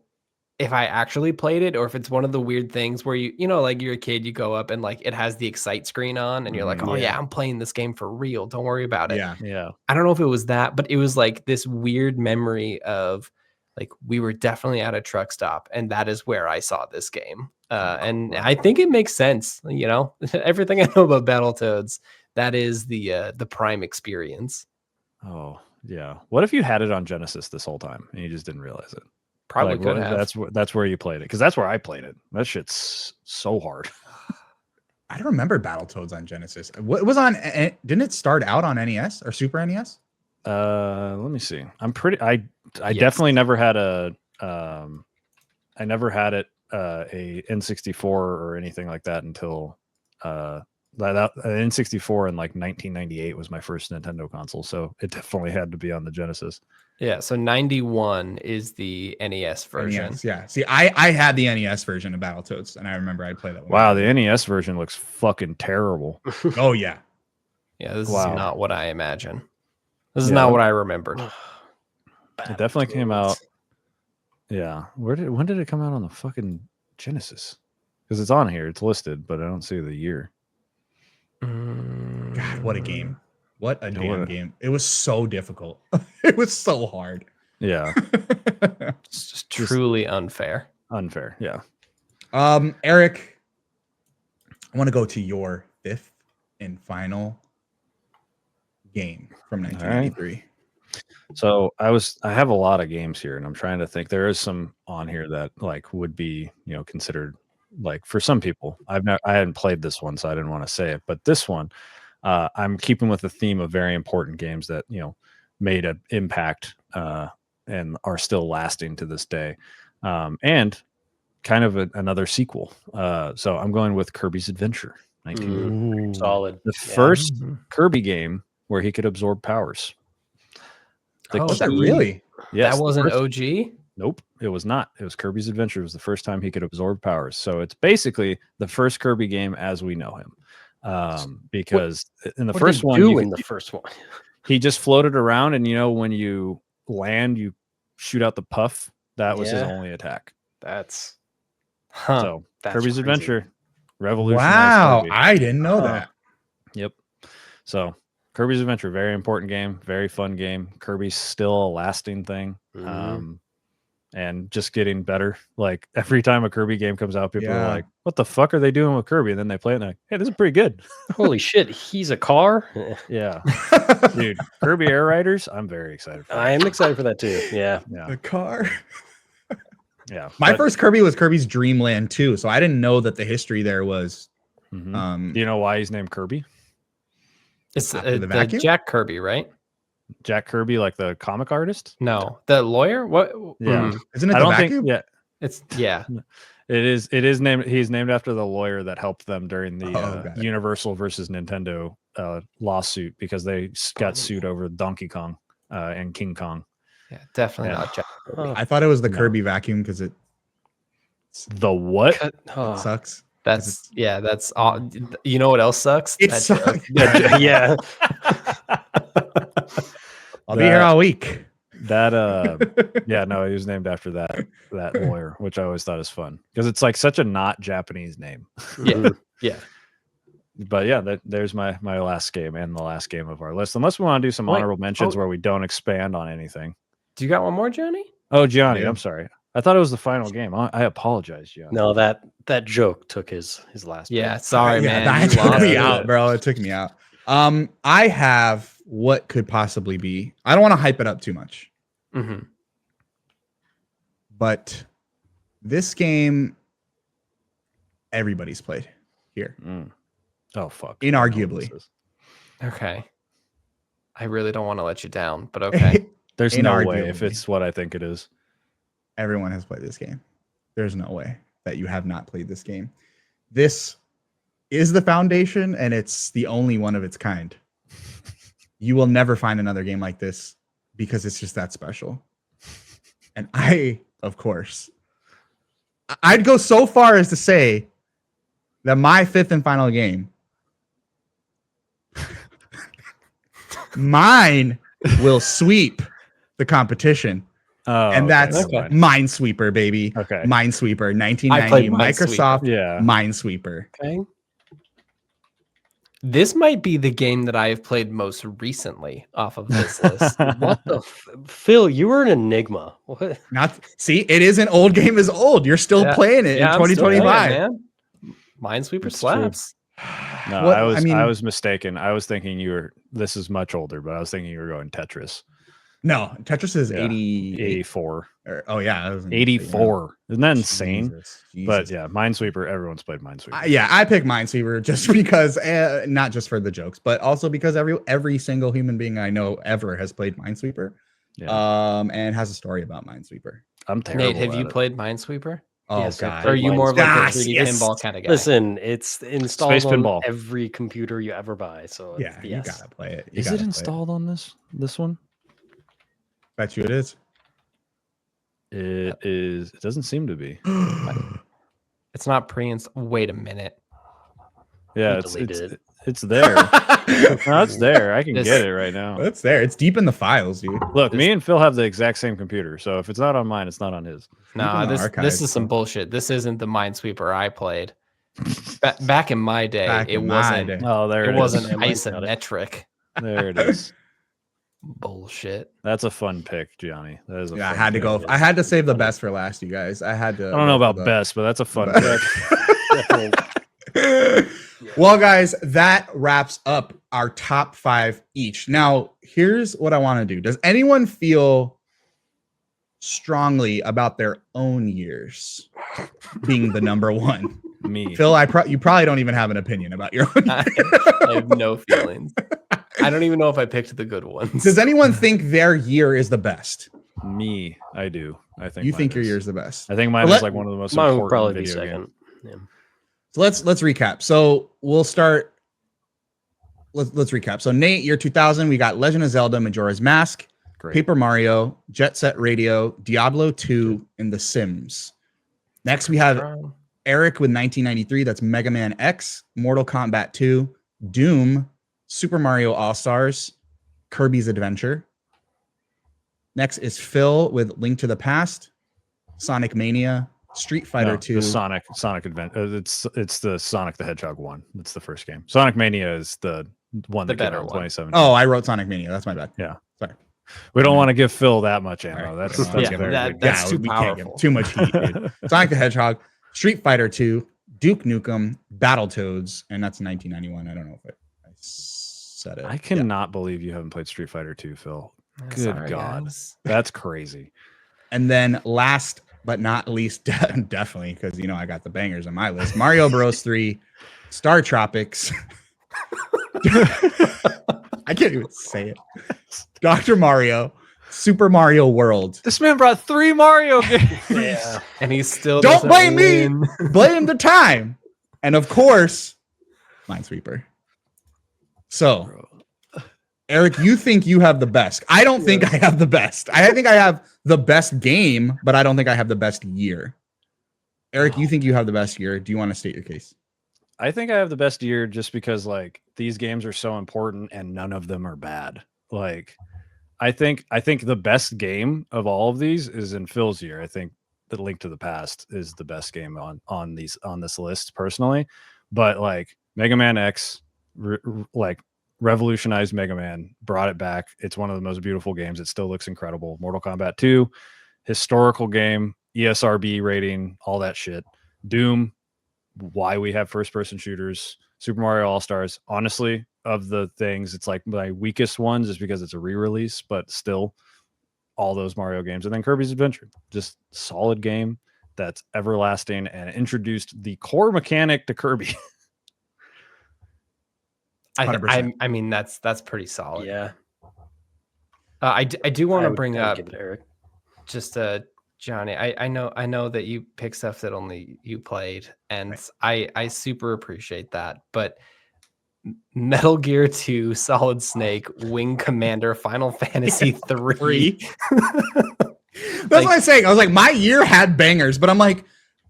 if I actually played it or if it's one of the weird things where like you're a kid, you go up and like it has the excite screen on and you're like, oh yeah, I'm playing this game for real. Don't worry about it. Yeah. I don't know if it was that, but it was like this weird memory of like we were definitely at a truck stop and that is where I saw this game. And I think it makes sense, everything I know about Battletoads, that is the prime experience. Oh, yeah. What if you had it on Genesis this whole time and you just didn't realize it? Probably Like, could have. That's where you played it, because that's where I played it. That shit's so hard. I don't remember Battletoads on Genesis. What was on? Didn't it start out on NES or Super NES? Let me see. I Yes. definitely never had a I never had it a N64 or anything like that until that N64 in like 1998 was my first Nintendo console, so it definitely had to be on the Genesis. Yeah, so 91 is the NES version. NES, yeah. See, I had the NES version of Battletoads, and I remember I'd play that one. Wow, the NES version looks fucking terrible. Oh yeah. Yeah, this Wow. is not what I imagine. This is not what I remembered. It definitely came out. Yeah. When did it come out on the fucking Genesis? Because it's on here, it's listed, but I don't see the year. God, what a game. What a damn game. It was so difficult. It was so hard. Yeah. It's just truly unfair. Unfair. Yeah. Eric, I want to go to your fifth and final game from 1993. So I have a lot of games here, and I'm trying to think. There is some on here that like would be, considered like for some people. I hadn't played this one, so I didn't want to say it. But this one, I'm keeping with the theme of very important games that made an impact and are still lasting to this day, and kind of another sequel. So I'm going with Kirby's Adventure. 19. Solid. The first Kirby game where he could absorb powers. Was that really? Yes, that wasn't OG? Nope, it was not. It was Kirby's Adventure. It was the first time he could absorb powers. So it's basically the first Kirby game as we know him. Because in the first one, he just floated around, and when you land, you shoot out the puff. That was his only attack. That's Kirby's Adventure, revolutionized. Wow, Kirby. I didn't know that. Yep. So Kirby's Adventure, very important game, very fun game. Kirby's still a lasting thing. And just getting better. Like every time a Kirby game comes out, people are like, what the fuck are they doing with Kirby? And then they play it and they're like, hey, this is pretty good. Holy shit, he's a car? Yeah. Dude, Kirby Air Riders, I'm very excited for that. I am excited for that too. Yeah. The car. Yeah. My first Kirby was Kirby's Dream Land 2, so I didn't know that the history there was. Do you know why he's named Kirby? It's the Jack Kirby, right? Jack Kirby, like the comic artist? No, the lawyer. What? Yeah, isn't it the vacuum? It is named. He's named after the lawyer that helped them during the Universal versus Nintendo lawsuit because they got sued over Donkey Kong and King Kong. Yeah, definitely not Jack Kirby. I thought it was the Kirby vacuum because it The what? It Oh, sucks. That's that's all. You know what else sucks? It That sucks. joke. yeah. I'll be here all week. Yeah, no, he was named after that lawyer, which I always thought is fun because it's like such a not Japanese name. Yeah. Yeah. But yeah, there's my last game and the last game of our list. Unless we want to do some Wait, honorable mentions oh. where we don't expand on anything. Do you got one more, Johnny? Oh, Gianni, Yeah. I'm sorry. I thought it was the final game. I apologize, Gianni. No, that joke took his last. Yeah. pick. Sorry, Yeah, man. that You took lost me it. out, bro. It took me out. I have what could possibly be. I don't want to hype it up too much, Mhm. but this game, everybody's played here. Mm. Oh fuck. I know what Inarguably. this is. Okay. I really don't want to let you down, but okay. There's no way if Inarguably. it's what I think it is. Everyone has played this game. There's no way that you have not played this game. This is the foundation, and it's the only one of its kind. You will never find another game like this because it's just that special. And of course, I'd go so far as to say that my fifth and final game, mine will sweep the competition. Oh, And that's never mind. Minesweeper, baby. Okay. Minesweeper, I played 1990, Minesweeper. Microsoft Yeah. Minesweeper. Okay. This might be the game that I have played most recently off of this list. What the Phil? You were an enigma. What? Not see, it is an old game is old. You're still Yeah. playing it in I'm still playing, 2025. man. Minesweeper It's true. slaps. No, What- I was mistaken. I was thinking this is much older, but I was thinking you were going Tetris. No, Tetris is Yeah. 88. 84. Oh yeah, I was gonna say, 84. Isn't that yeah. insane? Jesus. But yeah, Minesweeper, everyone's played Minesweeper. Yeah, I picked Minesweeper just because, not just for the jokes, but also because every single human being I know ever has played Minesweeper, Yeah. and has a story about Minesweeper. I'm terrible. Nate, have you at it. played Minesweeper? Oh Yes, I god, Or are you more of like Yes, a 3D yes. pinball kind of guy? Listen, it's installed Space on pinball. every computer you ever buy. So yeah, yes. you gotta play it. You Is gotta it play installed on this one? Bet you it is. It is. It doesn't seem to be. It's not pre-installed. Wait a minute. Yeah, You it's deleted it. it's there. No, it's there. I can This- get it right now. It's there. It's deep in the files, dude. Look, this- me and Phil have the exact same computer, so if it's not on mine, it's not on his. Nah, in the this archives, is some so- bullshit. This isn't the Minesweeper I played. Back in my day, Back it in my wasn't. day. Oh, there It it wasn't is. Yeah, mine's got it. isometric. There it is. Bullshit. That's a fun pick, Gianni. That is a Yeah, I fun had to pick. go. I had to save the best for last, you guys. I had to. I don't know go about for the- best, but that's a fun But- pick. Well, guys, that wraps up our top 5 each. Now, here's what I want to do. Does anyone feel strongly about their own years being the number one? Me. Phil, you probably don't even have an opinion about your own. I have no feelings. I don't even know if I picked the good ones. Does anyone think their year is the best? Me. I do. I think You mine think your is. year's the best? I think mine Well, is like one of the most Mine important would probably be video second. games. Yeah. So let's recap. So we'll start. Let's recap. So Nate, year 2000, we got Legend of Zelda: Majora's Mask, Great. Paper Mario, Jet Set Radio, Diablo 2, and The Sims. Next, we have Eric with 1993. That's Mega Man X, Mortal Kombat 2, Doom, Super Mario All-Stars, Kirby's Adventure. Next is Phil with Link to the Past, Sonic Mania, Street Fighter No, 2. the Sonic Adventure. It's the Sonic the Hedgehog one. That's the first game. Sonic Mania is the one The that came better out in one. 2017. Oh, I wrote Sonic Mania. That's my bad. We don't want to give Phil that much ammo. Alright. That's Yeah, a very that- big that's too we can't give powerful. too much heat, dude. Sonic the Hedgehog, Street Fighter 2, Duke Nukem, Battletoads, and that's 1991. I don't know if I said it. I cannot believe you haven't played Street Fighter 2, Phil. Good Sorry, God. guys. That's crazy. And then last but not least, definitely, because I got the bangers on my list. Mario Bros. 3, Star Tropics. I can't even say it. Dr. Mario, Super Mario World. This man brought 3 Mario games. Yeah. And he's still Don't doesn't blame me. win. Blame the time. And of course, Minesweeper. So, Eric, you think you have the best. I don't think I have the best. I think I have the best game, but I don't think I have the best year. Eric, you think you have the best year? Do you want to state your case? I think I have the best year just because like these games are so important and none of them are bad. Like I think the best game of all of these is in Phil's year. I think the Link to the Past is the best game on this list personally. But like Mega Man X like revolutionized Mega Man, brought it back. It's one of the most beautiful games. It still looks incredible. Mortal Kombat 2, historical game, ESRB rating, all that shit. Doom, why we have first person shooters. Super Mario All-Stars, honestly, of the things, it's like my weakest ones is because it's a re-release, but still all those Mario games. And then Kirby's Adventure, just solid game that's everlasting and introduced the core mechanic to Kirby. I mean that's pretty solid. Yeah. I do want to bring I would up give it to Eric. just Gianni. I know that you pick stuff that only you played, and Right. I super appreciate that. But Metal Gear 2, Solid Snake, Wing Commander, Final Fantasy 3. That's what I'm saying. I was like, my year had bangers, but I'm like,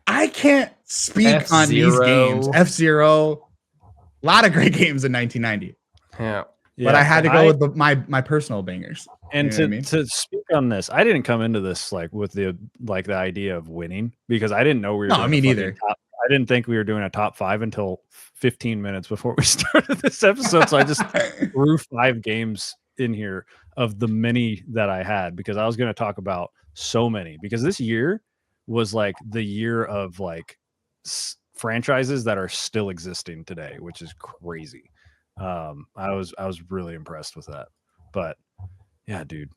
I can't speak on these games. F-Zero, a lot of great games in 1990. Yeah. But I had to go with my personal bangers. And You know what I mean? to speak on this, I didn't come into this like with the idea of winning because I didn't know we were. No, doing me a fucking neither. I didn't think we were doing a top 5 until 15 minutes before we started this episode. So I just threw 5 games in here of the many that I had because I was going to talk about so many because this year was like the year of like franchises that are still existing today, which is crazy. I was really impressed with that. But yeah, dude,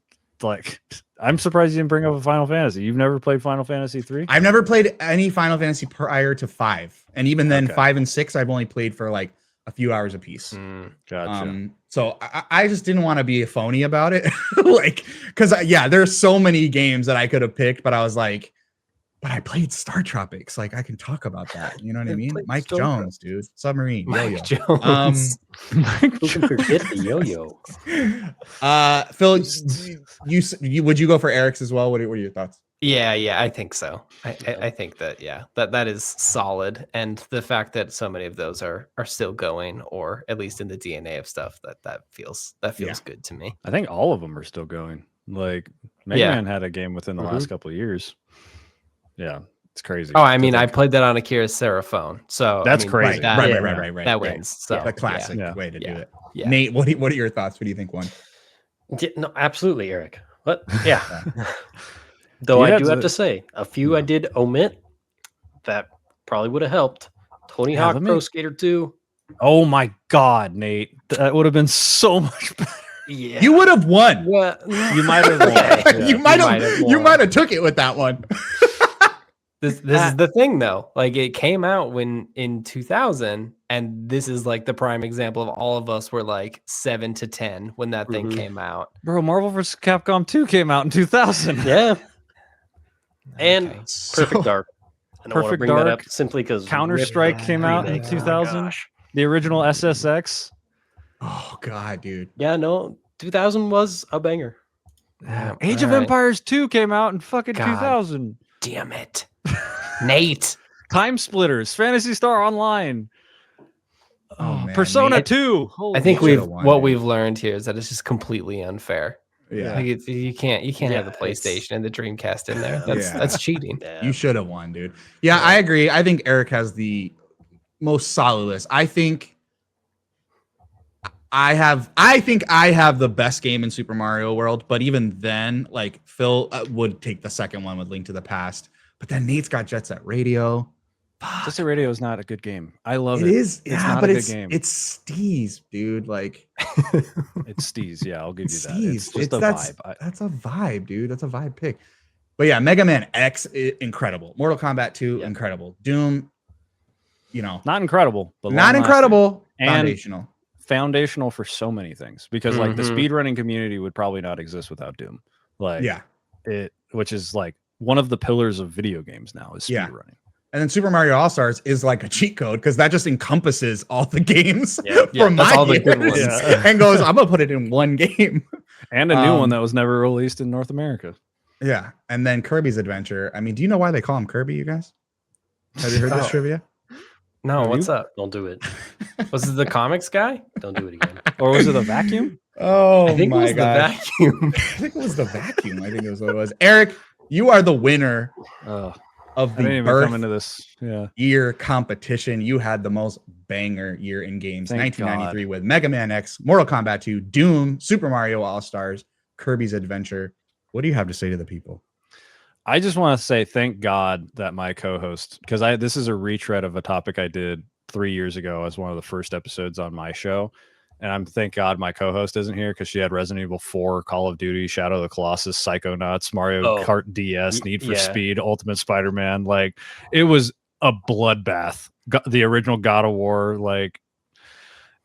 like I'm surprised you didn't bring up a Final Fantasy. You've never played Final Fantasy 3? I've never played any Final Fantasy prior to 5. And even then, Okay. 5 and 6, I've only played for like a few hours a piece. Gotcha. So I just didn't want to be a phony about it. Like, because there's so many games that I could have picked, but I was like, but I played Star Tropics. Like, I can talk about that. You know what I mean? Mike Star Jones, dude. Submarine. Mike Yo-yo. Jones. Who can forget the yo-yo? Phil, you would you go for Eric's as well? What are your thoughts? Yeah, I think so. I think that that is solid, and the fact that so many of those are still going, or at least in the DNA of stuff, that feels good to me. I think all of them are still going. Like Mega Man had a game within the last couple of years. Yeah, it's crazy. Oh, I mean, I played that on Akira's Seraphone, so that's crazy. Right. That wins. So The classic way to do it. Yeah. Nate, what are your thoughts? What do you think won? Yeah, no, absolutely, Eric. But yeah. Though I do have to say, a few I did omit that probably would have helped. Tony Hawk Pro Skater 2. Oh my God, Nate. That would have been so much better. Yeah. You would have won. Well, You might have won. Yeah. You might have took it with that one. This is the thing though. Like it came out in 2000, and this is like the prime example of all of us were like 7 to 10 when that thing came out. Bro, Marvel vs. Capcom 2 came out in 2000. Yeah. And Okay. Perfect Dark. I don't want to bring that up simply because Counter-Strike came out in 2000. The original SSX. Oh God, dude. Yeah, no, 2000 was a banger. Age of Empires 2 came out in fucking God. 2000. Damn it. Nate. Time Splitters, Phantasy Star Online. Oh, man, Persona Nate. 2. I think should've won, dude. we've learned here is that it's just completely unfair. Yeah. Like you can't have the it's- PlayStation and the Dreamcast in there. Yeah. That's cheating. Yeah. You should have won, dude. Yeah, I agree. I think Eric has the most solid list. I think I have the best game in Super Mario World, but even then, like Phil would take the second one with Link to the Past. But then Nate's got Jet Set Radio. Jet Set Radio is not a good game. I love it. It is, It's not but a good game. it's Steez, dude. Like It's Steez. Yeah, I'll give you that. Steez. It's just a that's vibe. that's a vibe, dude. That's a vibe pick. But yeah, Mega Man X, incredible. Mortal Kombat 2, incredible. Doom, Not incredible, but not long-lasting. incredible. And Foundational. Foundational for so many things because like the speedrunning community would probably not exist without Doom. Like which is like one of the pillars of video games now is speedrunning. And then Super Mario All-Stars is like a cheat code because that just encompasses all the games from that's my all the years good ones. and goes, I'm gonna put it in one game. And a new one that was never released in North America. Yeah. And then Kirby's Adventure. I mean, do you know why they call him Kirby, you guys? Have you heard this Oh. trivia? No, Have what's you? up? Don't do it. Was it the comics guy? Don't do it again. Or was it a vacuum? Oh I think it my was gosh. the vacuum. I think it was the vacuum. I think it was what it was. Eric, you are the winner Oh, of I the didn't even birth come into this. Yeah. year competition. You had the most banger year in games. Thank 1993 with Mega Man X, Mortal Kombat 2, Doom, Super Mario All-Stars, Kirby's Adventure. What do you have to say to the people? I just want to say thank God that my co-host, because this is a retread of a topic I did 3 years ago as one of the first episodes on my show. And I'm thank God my co-host isn't here because she had Resident Evil 4, Call of Duty, Shadow of the Colossus, Psychonauts, Mario Kart DS, Need for Speed, Ultimate Spider-Man. Like, it was a bloodbath. The original God of War, like,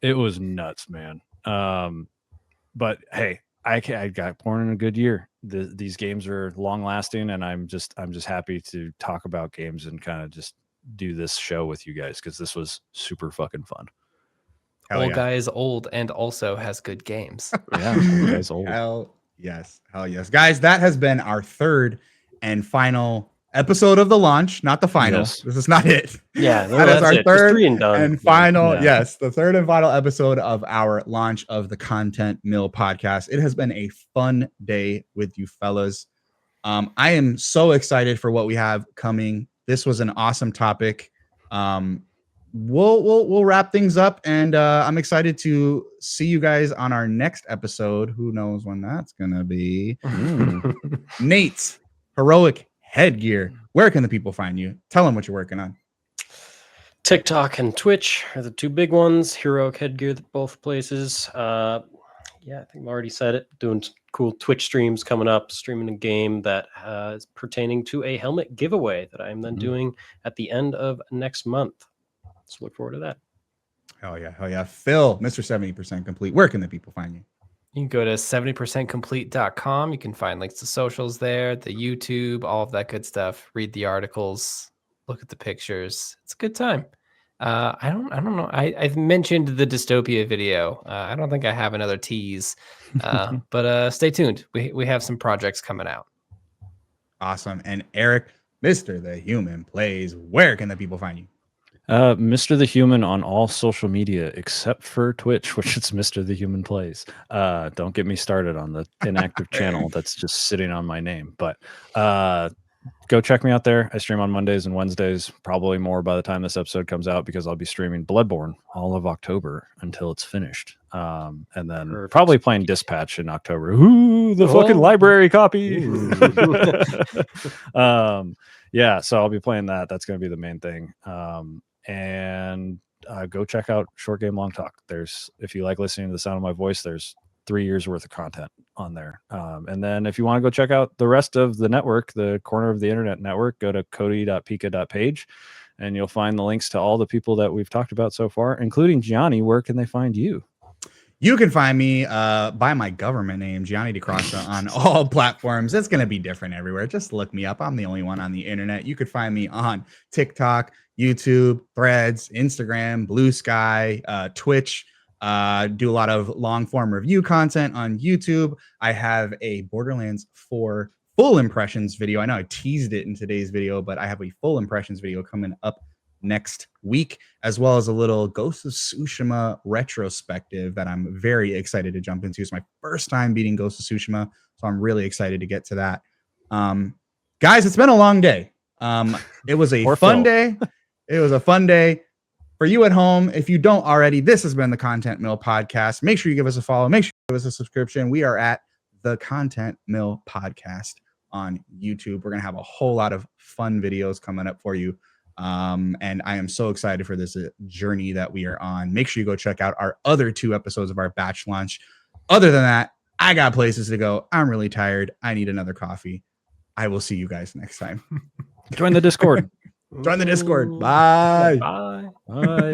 it was nuts, man. But hey, I got born in a good year. These games are long lasting, and I'm just happy to talk about games and kind of just do this show with you guys because this was super fucking fun. Hell Old guy is old and also has good games. Yeah, old guy's old. Hell yes. Guys, that has been our third and final episode of the launch, not the final. Yes. This is not it. Yeah, no, that is that's our it. Just third 3 and done. and final. Yeah. Yes, the third and final episode of our launch of the Content Mill podcast. It has been a fun day with you fellas. I am so excited for what we have coming. This was an awesome topic. We'll wrap things up, and I'm excited to see you guys on our next episode. Who knows when that's gonna be? Nate's Heroic Headgear. Where can the people find you? Tell them what you're working on. TikTok and Twitch are the 2 big ones. Heroic Headgear, both places. Yeah, I think I've already said it. Doing cool Twitch streams coming up, streaming a game that is pertaining to a helmet giveaway that I'm then doing at the end of next month. So look forward to that. Hell yeah. Phil, Mr. 70% Complete. Where can the people find you? You can go to 70percentcomplete.com. You can find links to socials there, the YouTube, all of that good stuff. Read the articles, look at the pictures. It's a good time. I don't know. I've mentioned the dystopia video. I don't think I have another tease, but stay tuned. We have some projects coming out. Awesome. And Eric, Mr. The Human Plays. Where can the people find you? Mr. the Human on all social media except for Twitch, which is Mr. the Human Plays. Don't get me started on the inactive channel that's just sitting on my name. But go check me out there. I stream on Mondays and Wednesdays, probably more by the time this episode comes out because I'll be streaming Bloodborne all of October until it's finished. And then probably playing Dispatch in October. Ooh, the fucking library copy. Yeah, so I'll be playing that. That's going to be the main thing. And go check out Short Game Long Talk. If you like listening to the sound of my voice, there's 3 years worth of content on there. And then if you want to go check out the rest of the network, the Corner of the Internet network, go to cody.pika.page and you'll find the links to all the people that we've talked about so far, including Gianni. Where can they find you? You can find me by my government name, Gianni DeCrossa, on all platforms. It's going to be different everywhere. Just look me up. I'm the only one on the internet. You could find me on TikTok, YouTube, Threads, Instagram, Blue Sky, Twitch. Do a lot of long form review content on YouTube. I have a Borderlands 4 full impressions video. I know I teased it in today's video, but I have a full impressions video coming up next week, as well as a little Ghost of Tsushima retrospective that I'm very excited to jump into. It's my first time beating Ghost of Tsushima, so I'm really excited to get to that. Guys, it's been a long day. It was a fun day. It was a fun day. For you at home, if you don't already, this has been the Content Mill Podcast. Make sure you give us a follow. Make sure you give us a subscription. We are at the Content Mill Podcast on YouTube. We're going to have a whole lot of fun videos coming up for you. And I am so excited for this journey that we are on. Make sure you go check out our other 2 episodes of our batch launch. Other than that, I got places to go. I'm really tired. I need another coffee. I will see you guys next time. Join the Discord. Join the Discord. Bye. Bye. Bye.